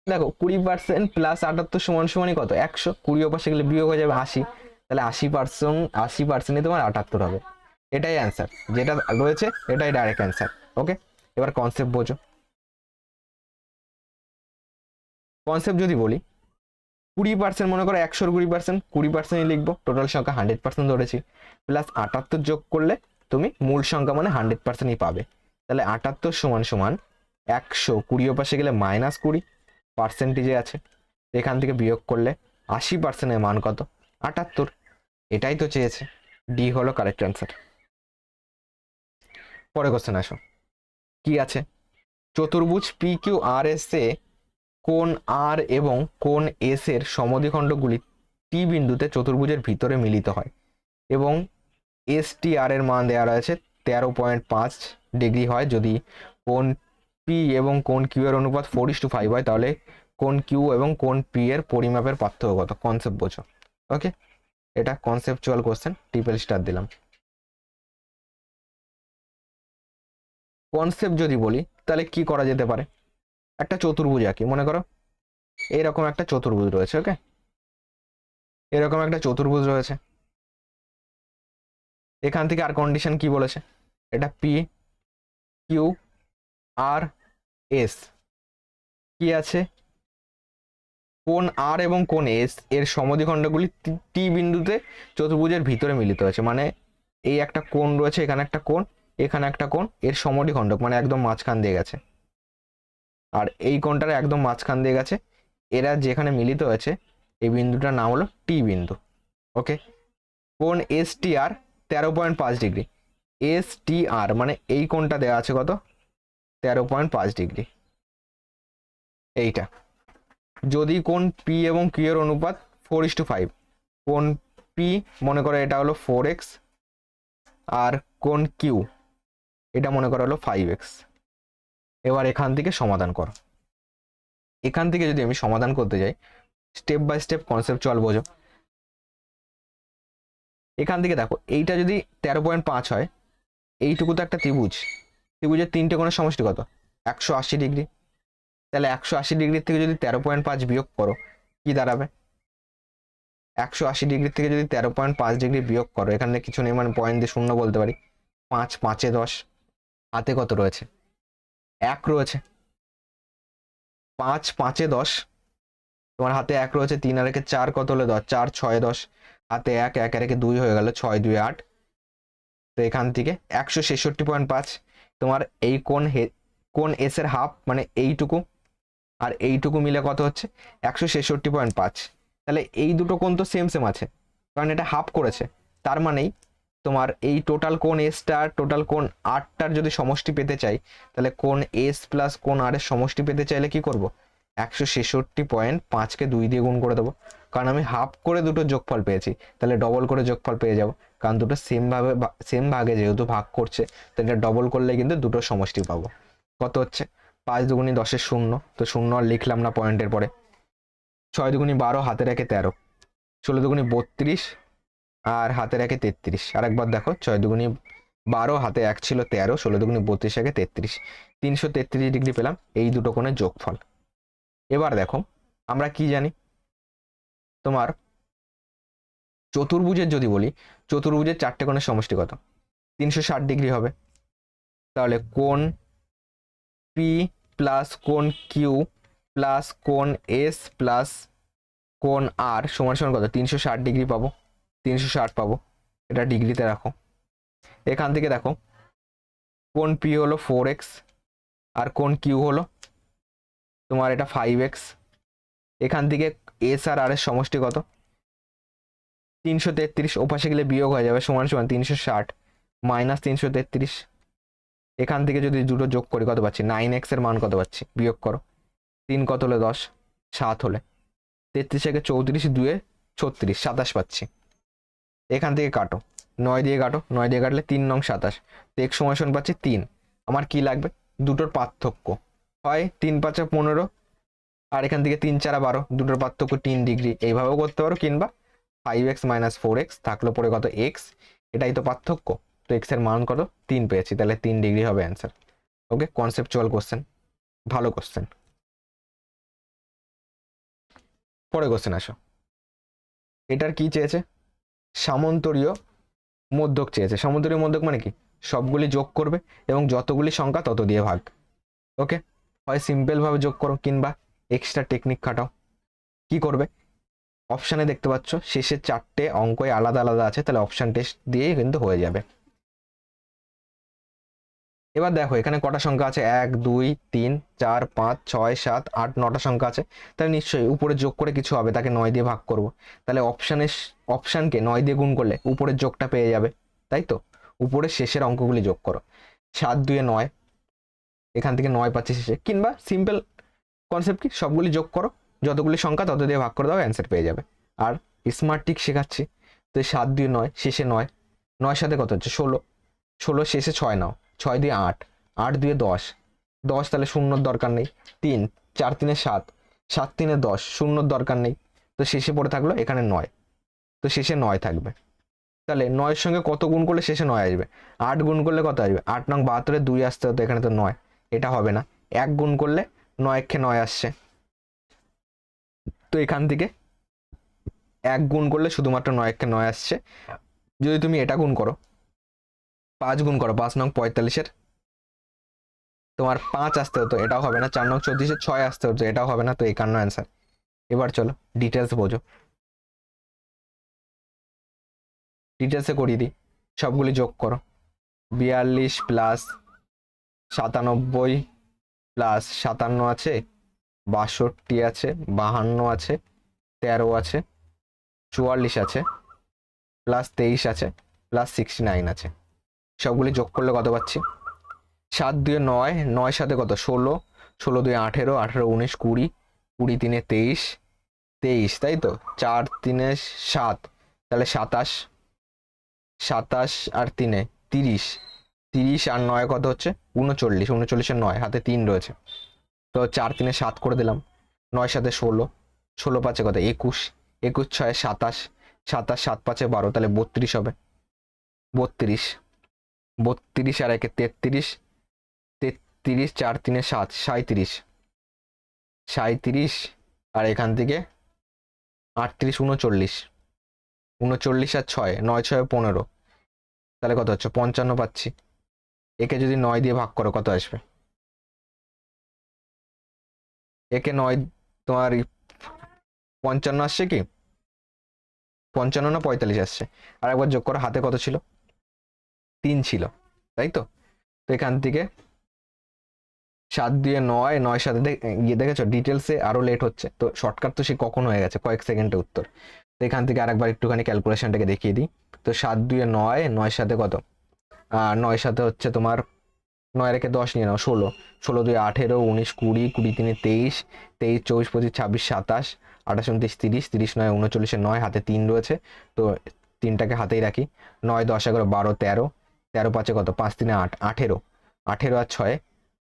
Speaker 1: দেখো 20% প্লাস 78 সমানই কত? 100, 20 পাশে গেলে বিয়োগ হয়ে যাবে 80, তাহলে 80% তোমার 78 হবে। এটাই অ্যান্সার, যেটা রয়েছে এটাই ডাইরেক্ট অ্যান্সার। ওকে, এবার কনসেপ্ট বোঝো। কনসেপ্ট যদি বলি, 20% মনে করো 100-র 20%, 20%ই লিখবো, টোটাল সংখ্যা 100% ধরেছি, প্লাস 78 যোগ করলে তুমি মূল সংখ্যা মানে 100%ই পাবে। তাহলে 78 = 100, 20 পাশে গেলে -20 পার্সেন্টেজে আছে, এখান থেকে বিয়োগ করলে 80%-এর মান কত? 78, এটাই তো চেয়েছে, ডি হলো কারেক্ট অ্যান্সার। পরে কোশ্চেন আসো, কি আছে? চতুর্ভুজ PQRS এ কোণ আর এবং কোণ এস এর সমদ্বিখণ্ডগুলি টি বিন্দুতে চতুর্ভুজের ভিতরে মিলিত হয়, এবং STR এর মান দেওয়া রয়েছে 13.5 ডিগ্রি হয়। যদি কোণ পি এবং কোণ কিউ এর অনুপাত 4:5 হয়, তাহলে কোণ কিউ এবং কোণ পি এর পরিমাপের পার্থক্য কত? কনসেপ্ট বোঝো। ওকে, এটা কনসেপচুয়াল কোশ্চেন, ট্রিপল স্টার দিলাম। কনসেপ্ট যদি বলি, তাহলে কি করা যেতে পারে? একটা চতুর্ভুজ আঁকি, মনে করো এরকম একটা চতুর্ভুজ রয়েছে। ওকে, এরকম একটা চতুর্ভুজ রয়েছে, এখান থেকে আর কন্ডিশন কি বলেছে? এটা পি কিউ আর এস, কি আছে? কোণ আর এবং কোণ এস এর সমদ্বিখণ্ডগুলি টি বিন্দুতে চতুর্ভুজের ভিতরে মিলিত হয়েছে, মানে এই একটা কোণ রয়েছে, এখানে একটা কোণ, এখানে একটা কোণ, এর সমদ্বিখণ্ডক মানে একদম মাঝখান দিয়ে গেছে, আর এই কোণটার একদম মাঝখান দিয়ে গেছে, এরা যেখানে মিলিত হয়েছে এই বিন্দুটার নাম হলো টি বিন্দু। ওকে, কোণ এস টি আর 13.5 ডিগ্রি, এস টি আর মানে এই কোণটা দেওয়া আছে কত, 13.5 ডিগ্রি। এইটা যদি কোণ পি এবং কিউ এর অনুপাত 4:5, কোণ পি মনে করো এটা হলো 4x, আর কোণ কিউ এটা মনে করা হলো 5x। এবার এখান থেকে সমাধান করো। এখান থেকে যদি আমি সমাধান করতে যাই, স্টেপ বাই স্টেপ কনসেপচুয়াল বোঝো। এখান থেকে দেখো এইটা যদি 13.5 হয়, এইটুকু তো একটা ত্রিভুজ, ত্রিভুজের তিনটে কোণের সমষ্টি কত, 180 ডিগ্রি। তাহলে 180 ডিগ্রির থেকে যদি 13.5 বিয়োগ করো কি দাঁড়াবে, 180 ডিগ্রি থেকে যদি 13.5 ডিগ্রি বিয়োগ করো, এখানে কিছু নেই মানে পয়েন্ট দিয়ে শূন্য বলতে পারি, 5 5 10, হাতে কত রয়েছে, 1 রয়েছে, 5 5 10, তোমার হাতে 1 রয়েছে, 3 আর 1 4, কত হলো 10, 4 6 10, হাতে 1 1 আর 1 2 হয়ে গেল, 6 2 8। তো এখান থেকে 166.5, তোমার এই কোণ এস এর হাফ মানে এইটুকু আর এইটুকু মিলে কত হচ্ছে, 166.5। তাহলে এই দুটো কোণ তো সেম সেম আছে, কারণ এটা হাফ করেছে, তার মানেই তোমার এই টোটাল কোণ এসটা টোটাল কোণ আরটার যদি সমষ্টি পেতে চাই, তাহলে কোণ এস প্লাস কোণ আর এর সমষ্টি পেতে চাইলে কি করব, 166.5কে 2 দিয়ে গুণ করে দেবো, কারণ আমি হাফ করে দুটো যোগফল পেয়েছি, তাহলে ডবল করে যোগফল পেয়ে যাব, কারণ দুটো সেম ভাগে যেহেতু ভাগ করছে, তো এটা ডবল করলে কিন্তু দুটো সমষ্টি পাবো। কত হচ্ছে, 5 দুগুণি 10 শূন্য, তো শূন্য আর লিখলাম না পয়েন্টের পরে, 6 দুগুণি 12, হাতে রেখে 13, 16 দুগুণি 32, আর হাতে রেখে 33। আরেকবার দেখো, 6 দুগুণি 12, হাতে 1 ছিল 13, 16 দুগুণি 32, একে 33, 333 ডিগ্রি পেলাম এই দুটো কোণের যোগফল। এবার দেখো আমরা কি জানি, তোমার চতুর্ভুজের যদি বলি, চতুর্ভুজের 4টে কোণের সমষ্টি কত, 360 ডিগ্রি হবে। তাহলে কোণ পি প্লাস কোণ কিউ প্লাস কোণ এস প্লাস কোণ আর সমান সমান কত, 360 ডিগ্রি পাবো, 360 পাবো, এটা ডিগ্রিতে রাখো। এখান থেকে দেখো কোণ পি হলো 4x, আর কোণ কিউ হলো তোমার এটা 5x। এখান থেকে এস আর আর এর সমষ্টি কত, 333, ওপাশে গেলে বিয়োগ হয়ে যাবে, সমান সমান 360 মাইনাস 333। এখান থেকে যদি দুটো যোগ করি কত পাচ্ছি, 9x এর মান কত পাচ্ছি, বিয়োগ করো, 3 কত হলে 10, 7 হলে 33 একে 34, 2 36, 27 পাচ্ছি। এখান থেকে কাটো, 9 দিয়ে কাটো, 9 দিয়ে কাটলে 3 নং 27, তো x সমান সমান পাচ্ছি 3। আমার কি লাগবে, দুটোর পার্থক্য, হয় 3 5 15, আর এখান থেকে 3 4 12, দুটোর পার্থক্য 3 ডিগ্রি, এইভাবেও করতে পারো, কিংবা 5x মাইনাস 4x থাকলো পরে কত x, এটাই তো পার্থক্য, তো x এর মান কত 3 পেয়েছি, তাহলে 3 ডিগ্রি হবে অ্যান্সার। ওকে, কনসেপচুয়াল কোশ্চেন, ভালো কোশ্চেন। পরে কোশ্চেন আসো, এটার কি চেয়েছে, সামন্তরীয় মধ্যক চেয়েছে। সামন্তরীয় মধ্যক মানে কি, সবগুলি যোগ করবে এবং যতগুলি সংখ্যা তত দিয়ে ভাগ। ওকে, হয় সিম্পল ভাবে যোগ করো কিংবা এক্সট্রা টেকনিক খাটাও। কি করবে, অপশানে দেখতে পাচ্ছ শেষের 4টে অঙ্কই আলাদা আলাদা আছে, তাহলে অপশান টেস্ট দিয়েই কিন্তু হয়ে যাবে। এবার দেখো এখানে কটা সংখ্যা আছে, 1 2 3 4 5 6 7 8 9টা সংখ্যা আছে, তাহলে নিশ্চয়ই উপরে যোগ করে কিছু হবে, তাকে 9 দিয়ে ভাগ করব, তাহলে অপশানকে 9 দিয়ে গুণ করলে উপরের যোগটা পেয়ে যাবে, তাই তো। উপরের শেষের অঙ্কগুলি যোগ করো, 7 2 9, এখান থেকে 9 পাচ্ছি শেষে, কিংবা সিম্পল কনসেপ্ট কি, সবগুলি যোগ করো, যতগুলি সংখ্যা তত দিয়ে ভাগ করে দাও, অ্যান্সার পেয়ে যাবে। আর স্মার্ট টিক শেখাচ্ছি, তো 7 2 9, শেষে 9, 9 সাথে কত হচ্ছে 16, 16 শেষে 6 নাও, 6 দিয়ে 8, 8 দিয়ে 10, 10 তাহলে শূন্যর দরকার নেই, 3 4 3 7, 7 3 10, শূন্যর দরকার নেই, তো শেষে পড়ে থাকলো এখানে 9, তো শেষে 9 থাকবে। তাহলে 9 সঙ্গে কত গুণ করলে শেষে 9 আসবে, 8 গুণ করলে কত আসবে, 8 নং 72, 2 আসতে হতো, এখানে তো 9, এটা হবে না, 1 গুণ করলে 9 কে 9 আসছে, তো এখান থেকে 1 গুণ করলে শুধুমাত্র 9 কে 9 আসছে। যদি তুমি এটা গুণ করো, 5 গুণ করো, 5 নং 45-এর তোমার 5 আসতে হতো, এটাও হবে না, 4 নং 34-এর 6 আসতে হতো, এটাও হবে না, তো 51 অ্যান্সার। এবার চলো ডিটেলস বোঝো, ডিটেলসে করিয়ে দিই। সবগুলি যোগ করো। 42 প্লাস 97 প্লাস 57 আছে, 62 আছে, 52 আছে, 13 আছে, 44 আছে, প্লাস 23 আছে, প্লাস 69 আছে। সবগুলি যোগ করলে কত পাচ্ছি? 7 2 9, 9 সাথে কত 16, 16 2 18, 18 19 20, 20 3 23, 23 তাই তো, 4 3 7, তাহলে 27, 27 আর 3 30, 30 আর 9 কত হচ্ছে 39, 39 এর 9 হাতে 3 রয়েছে, তো 4 3 7 করে দিলাম, 9 সাথে 16, 16 পাঁচে কত 21, 21 6 27, 27 7 5 12, তাহলে 32 হবে, 32, 32 আর 1 33, 33 4 3 7, 37, 37 আর এখান থেকে 38 39, 39 আর 6 9 6 15, তাহলে কত হচ্ছে 55 পাচ্ছি। একে যদি 9 দিয়ে ভাগ করো কত আসবে? একে 9 তোমার 55 আসছে কি? 55 না 45 আসছে? আর একবার যোগ করো, হাতে কত ছিল? 3 ছিল, তাই তো। তো এখান থেকে 7 দিয়ে 9, 9 সাথে গিয়ে দেখেছো ডিটেলসে আরো লেট হচ্ছে, তো শর্টকাট তো সে কখন হয়ে গেছে, কয়েক সেকেন্ডে উত্তর। তো এখান থেকে আরেকবার একটুখানি ক্যালকুলেশনটাকে দেখিয়ে দিই। তো 7 2 9, 9 সাথে কত 9 সাথে হচ্ছে তোমার 9 রেখে 10 নিয়ে নাও, 16, 16 2 18 19 20, 20 3 23, 23 24 25 26 27, 28 29 30, 30 9 39 9 হাতে 3 রয়েছে, তো 3টাকে হাতেই রাখি। 9 10 11 12 13, 13 5 কত 5 3 8, 18, 18 আর 6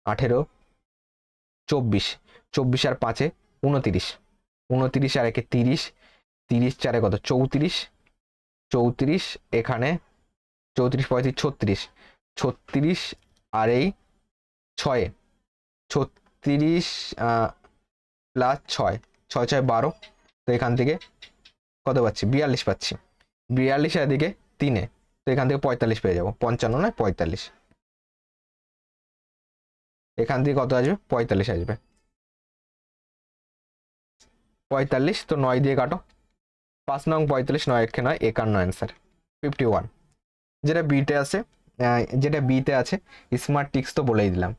Speaker 1: 18, 24, 24 আর 5 29, 29 আর 1 30, 30 4 কত 34, 34 এখানে 34 35 36, 36 আর এই 6, 36 প্লাস 6, 6 6 12, তো এখান থেকে কত পাচ্ছি 42 পাচ্ছি, 42 আর এদিকে 3, তো এখান থেকে 45 পেয়ে যাবো, 55 নয় 45, এখান থেকে কত আসবে 45 আসবে, 45, তো 9 দিয়ে কাটো, 5 নং 45, 9 একে 9, 51 অ্যান্সার 51। যেটা বিতে আছে, যেটা বিতে আছে স্মার্ট টিক্স তো বলেই দিলাম।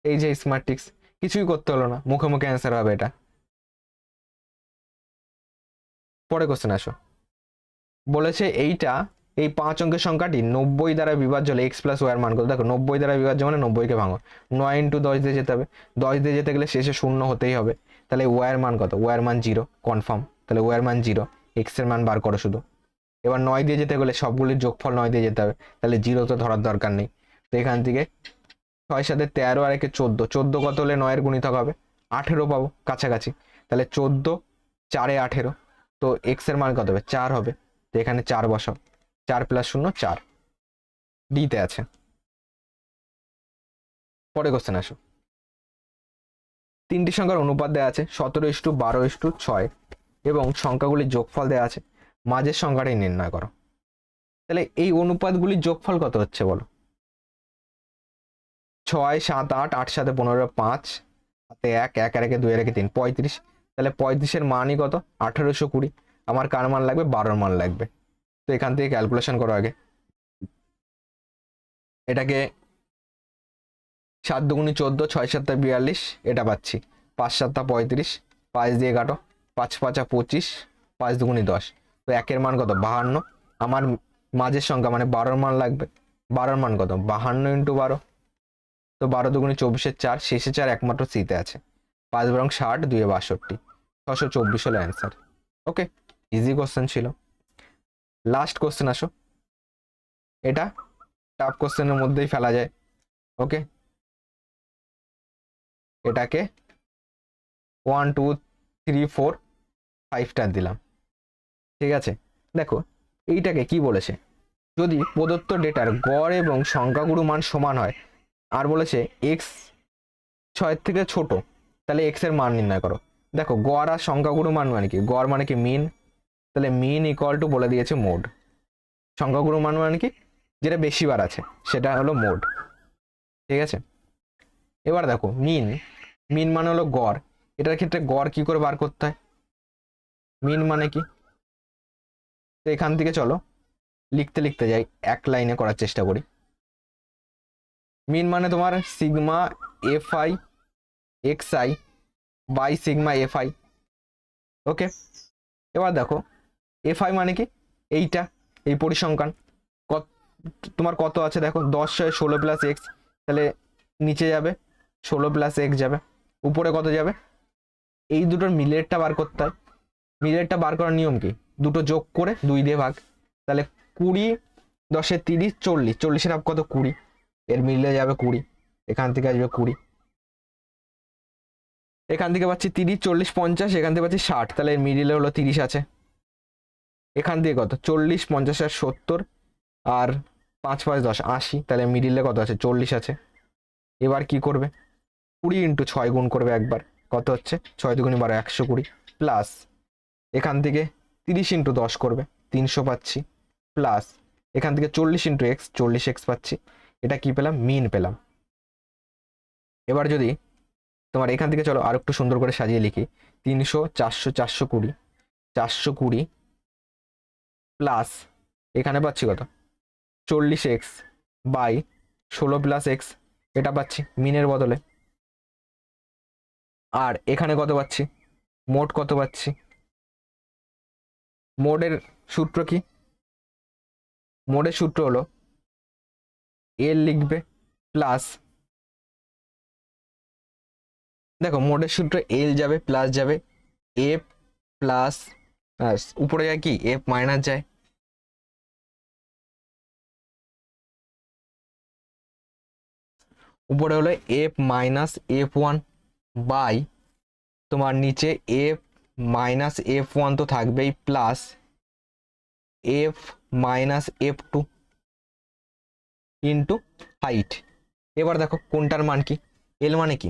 Speaker 1: এই যে স্মার্ট টিক্স, কিছুই করতে হলো না, মুখে মুখে অ্যান্সার হবে এটা। পরে কোশ্চেন আসো, বলেছে এইটা এই 5 অঙ্কের সংখ্যাটি 90 দ্বারা বিভাজ্য হলে এক্স প্লাস ওয়াই এর মান কত? দেখো 90 দ্বারা বিভাজ্য মানে 90কে ভাঙো, 9 ইন্টু 10 দিয়ে যেতে হবে, 10 দিয়ে যেতে গেলে শেষে 0 হতেই হবে, তাহলে ওয়াই এর মান কত? ওয়াই এর মান 0 কনফার্ম, তাহলে ওয়াই এর মান 0, এক্স এর মান বার করো শুধু। এবার 9 দিয়ে যেতে গেলে সবগুলির যোগফল 9 দিয়ে যেতে হবে, তাহলে 0 তো ধরার দরকার নেই। তো এখান থেকে 6 সাথে 13 আর 1 14, 14 কত হলে 9 এর গুণিতক হবে? 18 পাবো কাছাকাছি, তাহলে 14 4 18, তো এক্স এর মান কত হবে? 4 হবে, তো এখানে 4 বসাও, 4 প্লাস 0 4, ডিতে আছে। পরে কোশ্চেন আসো, তিনটি সংখ্যার অনুপাত দেওয়া আছে 17:12:6 এবং সংখ্যাগুলির যোগফল দেওয়া আছে, মাঝের সংখ্যাটাই নির্ণয় করো। তাহলে এই অনুপাতগুলির যোগফল কত হচ্ছে বলো? 6 7 8, 8 7 15, 5 হাতে 1, 1 আর 1 2 আর 1 3, 35, তাহলে 35 এর মানই কত? 1820। আমার কার মান লাগবে? 12 মান লাগবে। তো এখান থেকে ক্যালকুলেশন করো আগে, এটাকে 7 দুগুণি 14, 6 7 42, এটা পাচ্ছি, 5 7 35, 5 দিয়ে কাটো, 5 5 25, 5 দুগুণি 10, তো 1 এর মান কত? 52। আমার মাঝের সংখ্যা মানে 12 মান লাগবে, 12 মান কত? 52 ইন্টু 12, তো 12 দুগুণি 24 4, শেষে 4 একমাত্র সিতে আছে, 5 বরং 60, 2 62, 624 হলো অ্যান্সার। ওকে, ইজি কোশ্চেন ছিল। লাস্ট কোশ্চেন আসো, এটা টাফ কোশ্চেনের মধ্যেই ফেলা যায়। ওকে, এটাকে 1 2 3 4 5টা দিলাম, ঠিক আছে। দেখো এইটাকে কি বলেছে, যদি প্রদত্ত ডেটার গড় এবং সংখ্যাগুরু মান সমান হয়, আর বলেছে এক্স 6 থেকে ছোট, তাহলে এক্স এর মান নির্ণয় করো। দেখো গড় আর সংখ্যাগুরু মান মানে কি? গড় মানে কি মিন, তাহলে মিন ইকুয়াল টু বলে দিয়েছে মোড, সংখ্যাগুরু মান মানে কি? যেটা বেশি বার আছে সেটা হলো মোড, ঠিক আছে। এবার দেখো মিন, মিন মানে হলো গড়, এটার ক্ষেত্রে গড় কি করে বার করতে হয়? মিন মানে কি? তো এখান থেকে চলো লিখতে লিখতে যাই, এক লাইনে করার চেষ্টা করি। মিন মানে তোমার sigma F I X I by sigma F I. Okay, এবার দেখো এফ আই মানে কি? এইটা, এই পরিসংখ্যান কত তোমার কত আছে দেখো, 10 16 প্লাস এক্স, তাহলে নিচে যাবে 16 প্লাস এক্স যাবে, উপরে কত যাবে? এই দুটোর মিলেরটা বার করতে হয়। মিলেরটা বার করার নিয়ম কি? দুটো যোগ করে 2 দিয়ে ভাগ, তাহলে 20 10 30 40, 40-এর হাফ কত? 20, এর মিলে যাবে 20, এখান থেকে আসবে 20, এখান থেকে পাচ্ছি 30 40 50, এখান থেকে পাচ্ছি 60, তাহলে এর মিডিলে হলো 30 আছে। এখান থেকে কত? 40 50 আর 70, আর 5 5 10 80, তাহলে মিডিলে কত আছে? 40 আছে। এবার কি করবে? 20 × 6 গুণ করবে একবার, কত হচ্ছে? 6 2 12 120, প্লাস এখান থেকে 30 × 10 করবে, 300 পাচ্ছি, প্লাস এখান থেকে 40 × x 40x পাচ্ছি। এটা কি পেলাম? মিন পেলাম। এবার যদি তোমার এখান থেকে চলো আর একটু সুন্দর করে সাজিয়ে লিখি, 300 400 420 420 প্লাস এখানে পাচ্ছি কত? 40x বাই 16 প্লাস এক্স, এটা পাচ্ছি মিনের বদলে। আর এখানে কত পাচ্ছি? মোট কত পাচ্ছি? মোডের সূত্র কি? মোডের সূত্র হলো এল লিখবে প্লাস, দেখো মোডের সূত্র এল যাবে প্লাস যাবে এফ প্লাস, উপরে যায় কি? এফ মাইনাস যায়, উপরে হলো এফ মাইনাস F1 বাই তোমার নিচে এফ মাইনাস F1 তো থাকবেই, plus F minus F2 into height. এবার দেখো কোনটার মান কি? এল মানে কি?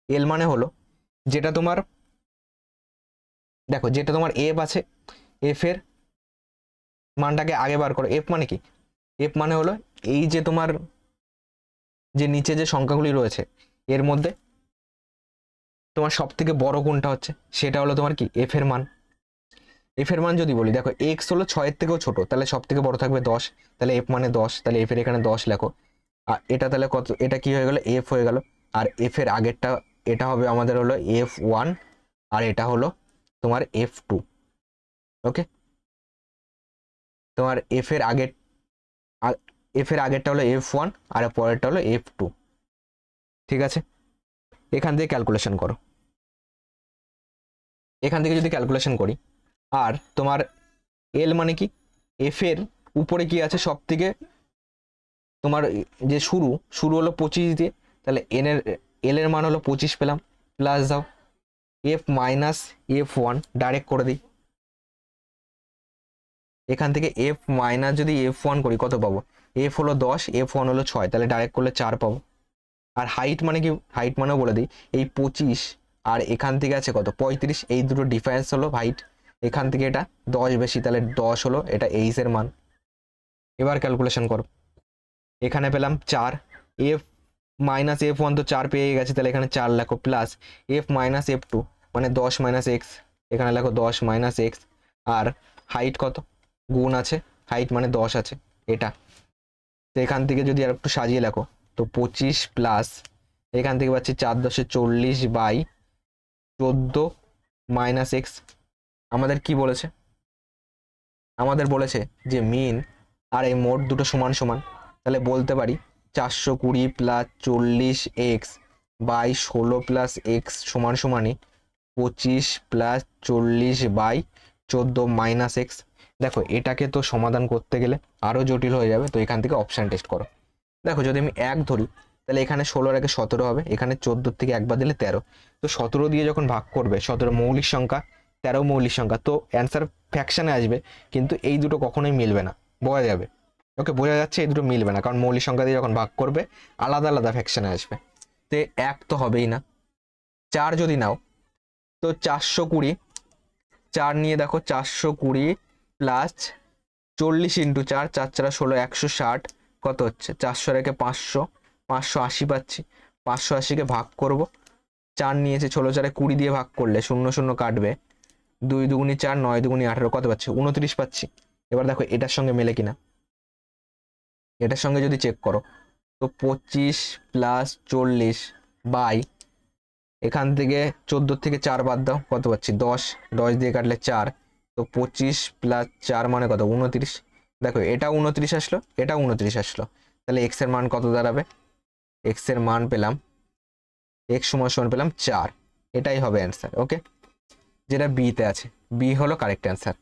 Speaker 1: এল মানে হলো যেটা তোমার, দেখো যেটা তোমার এফ আছে, এফ এর মানটাকে আগে বার করো। এফ মানে কি? এফ মানে হলো এই যে তোমার যে নিচে যে সংখ্যাগুলি রয়েছে এর মধ্যে তোমার সব থেকে বড় কোনটা হচ্ছে, সেটা হলো তোমার কি? এফ এর মান। এফ এর মান যদি বলি, দেখো এক্স হলো 6-এর থেকেও ছোট, তাহলে সব থেকে বড় থাকবে 10, তাহলে এফ মানে 10, তাহলে এফ এর এখানে 10 লেখো। আর এটা তাহলে কত? এটা কি হয়ে গেল? এফ হয়ে গেল। আর এফ এর আগেরটা এটা হবে আমাদের হলো F1, আর এটা হলো তোমার F2। ওকে, তোমার এফ এর আগেরটা হলো F1 আর পরেরটা হলো F2। ঠিক আছে, এখান থেকে ক্যালকুলেশন করো। এখান থেকে যদি ক্যালকুলেশন করি, আর তোমার এল মানে কি? এফ এর উপরে কি আছে সব থেকে তোমার যে শুরু হলো 25 দিয়ে, তাহলে এল এর মান হলো 25 পেলাম, প্লাস দাও এফ মাইনাস F1 ডাইরেক্ট করে দিই। এখান থেকে এফ মাইনাস যদি F1 করি কত পাবো? এফ হলো 10, F1 হলো 6, তাহলে ডাইরেক্ট করলে 4 পাবো। আর হাইট মানে কি? হাইট মানেও বলে দিই, এই 25 আর এখান থেকে আছে কত? 35, এই দুটো ডিফারেন্স হলো হাইট। এখান থেকে এটা 10 বেশি, তাহলে 10 হলো এটা এইচ এর মান। এবার ক্যালকুলেশন করো, এখানে পেলাম 4, এফ মাইনাস F1 তো 4 পেয়ে গেছে, তাহলে এখানে 4 লেখো, প্লাস এফ মাইনাস F2 মানে 10 মাইনাস এক্স, এখানে লেখো 10 মাইনাস এক্স। আর হাইট কত? গুণ আছে, হাইট মানে 10 আছে এটা। তো এখান থেকে যদি আর একটু সাজিয়ে লেখো, তো 25 প্লাস এখান থেকে পাচ্ছি 4 10 40 বাই 14 মাইনাস এক্স। আমাদের কি বলেছে? আমাদের বলেছে যে মিন আর এই মোট দুটো সমান সমান, তাহলে বলতে পারি 420 plus 40x by 16 plus x সমান সমানই 25 প্লাস 40 বাই 14 মাইনাস এক্স। দেখো এটাকে তো সমাধান করতে গেলে আরো জটিল হয়ে যাবে, তো এখান থেকে অপশন টেস্ট করো। দেখো যদি আমি 1 ধরি, তাহলে এখানে 16-এর আগে 17 হবে, এখানে 14 থেকে একবার দিলে 13, তো 17 দিয়ে যখন ভাগ করবে, 17 মৌলিক সংখ্যা 13 মৌলিক সংখ্যা, তো অ্যান্সার ফ্র্যাকশনে আসবে, কিন্তু এই দুটো কখনোই মিলবে না, বোঝা যাবে। ওকে, বোঝা যাচ্ছে এই দুটো মিলবে না, কারণ মৌলিক সংখ্যা দিয়ে যখন ভাগ করবে আলাদা আলাদা ফ্র্যাকশনে আসবে। তো 1 তো হবেই না। 4 যদি নাও, তো 420, 4 নিয়ে দেখো 420 প্লাস 40 × 4, 4 4 16 160, কত হচ্ছে? 400 রেখে 500, 580 পাচ্ছি। 580-কে ভাগ করব, 4 নিয়েছে 16 4-এ 20 দিয়ে ভাগ করলে 0 0 কাটবে, 2 দুগুনি 4, 9 দুগুনি 18, কত পাচ্ছি? 29 পাচ্ছি। এবার দেখো এটার সঙ্গে মেলে কিনা, এটার সঙ্গে যদি চেক করো তো 25 প্লাস 40 বাই এখান থেকে 14 থেকে 4 বাদ দাও, কত পাচ্ছি? 10, 10 দিয়ে কাটলে 4, তো 25 প্লাস 4 মানে কত? 29। দেখো এটা 29 আসলো, এটা 29 আসলো, তাহলে এক্স এর মান কত দাঁড়াবে? এক্স এর মান পেলাম, এক্স সমান সমান পেলাম 4। এটাই হবে অ্যান্সার। ওকে, যেটা বি তে আছে, বি হলো কারেক্ট অ্যান্সার।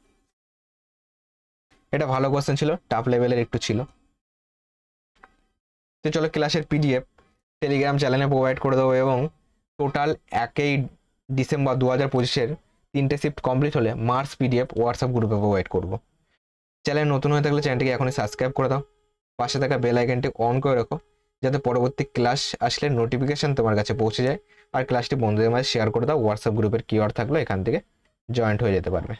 Speaker 1: এটা ভালো কোশ্চেন ছিল, টাফ লেভেলের একটু ছিল। তো চলো ক্লাসের পিডিএফ টেলিগ্রাম চ্যানেলে প্রোভাইড করে দেবো, এবং টোটাল 1 ডিসেম্বর 2025-এর 3টে শিফট কমপ্লিট হলে মার্চ পিডিএফ হোয়াটসঅ্যাপ গ্রুপে প্রোভাইড করবো। চ্যানেল নতুন হয়ে থাকলে চ্যানেলটিকে এখনই সাবস্ক্রাইব করে দাও, পাশে থাকা বেল আইকনটি অন করে রাখো, যাতে পরবর্তী ক্লাস আসলে নোটিফিকেশন তোমার কাছে পৌঁছে যায়। আর ক্লাসটি বন্ধুদের মাঝে শেয়ার করে দাও, হোয়াটসঅ্যাপ গ্রুপের কিওয়ার্ড থাকলে এখান থেকে জয়েন্ট হয়ে যেতে পারবে।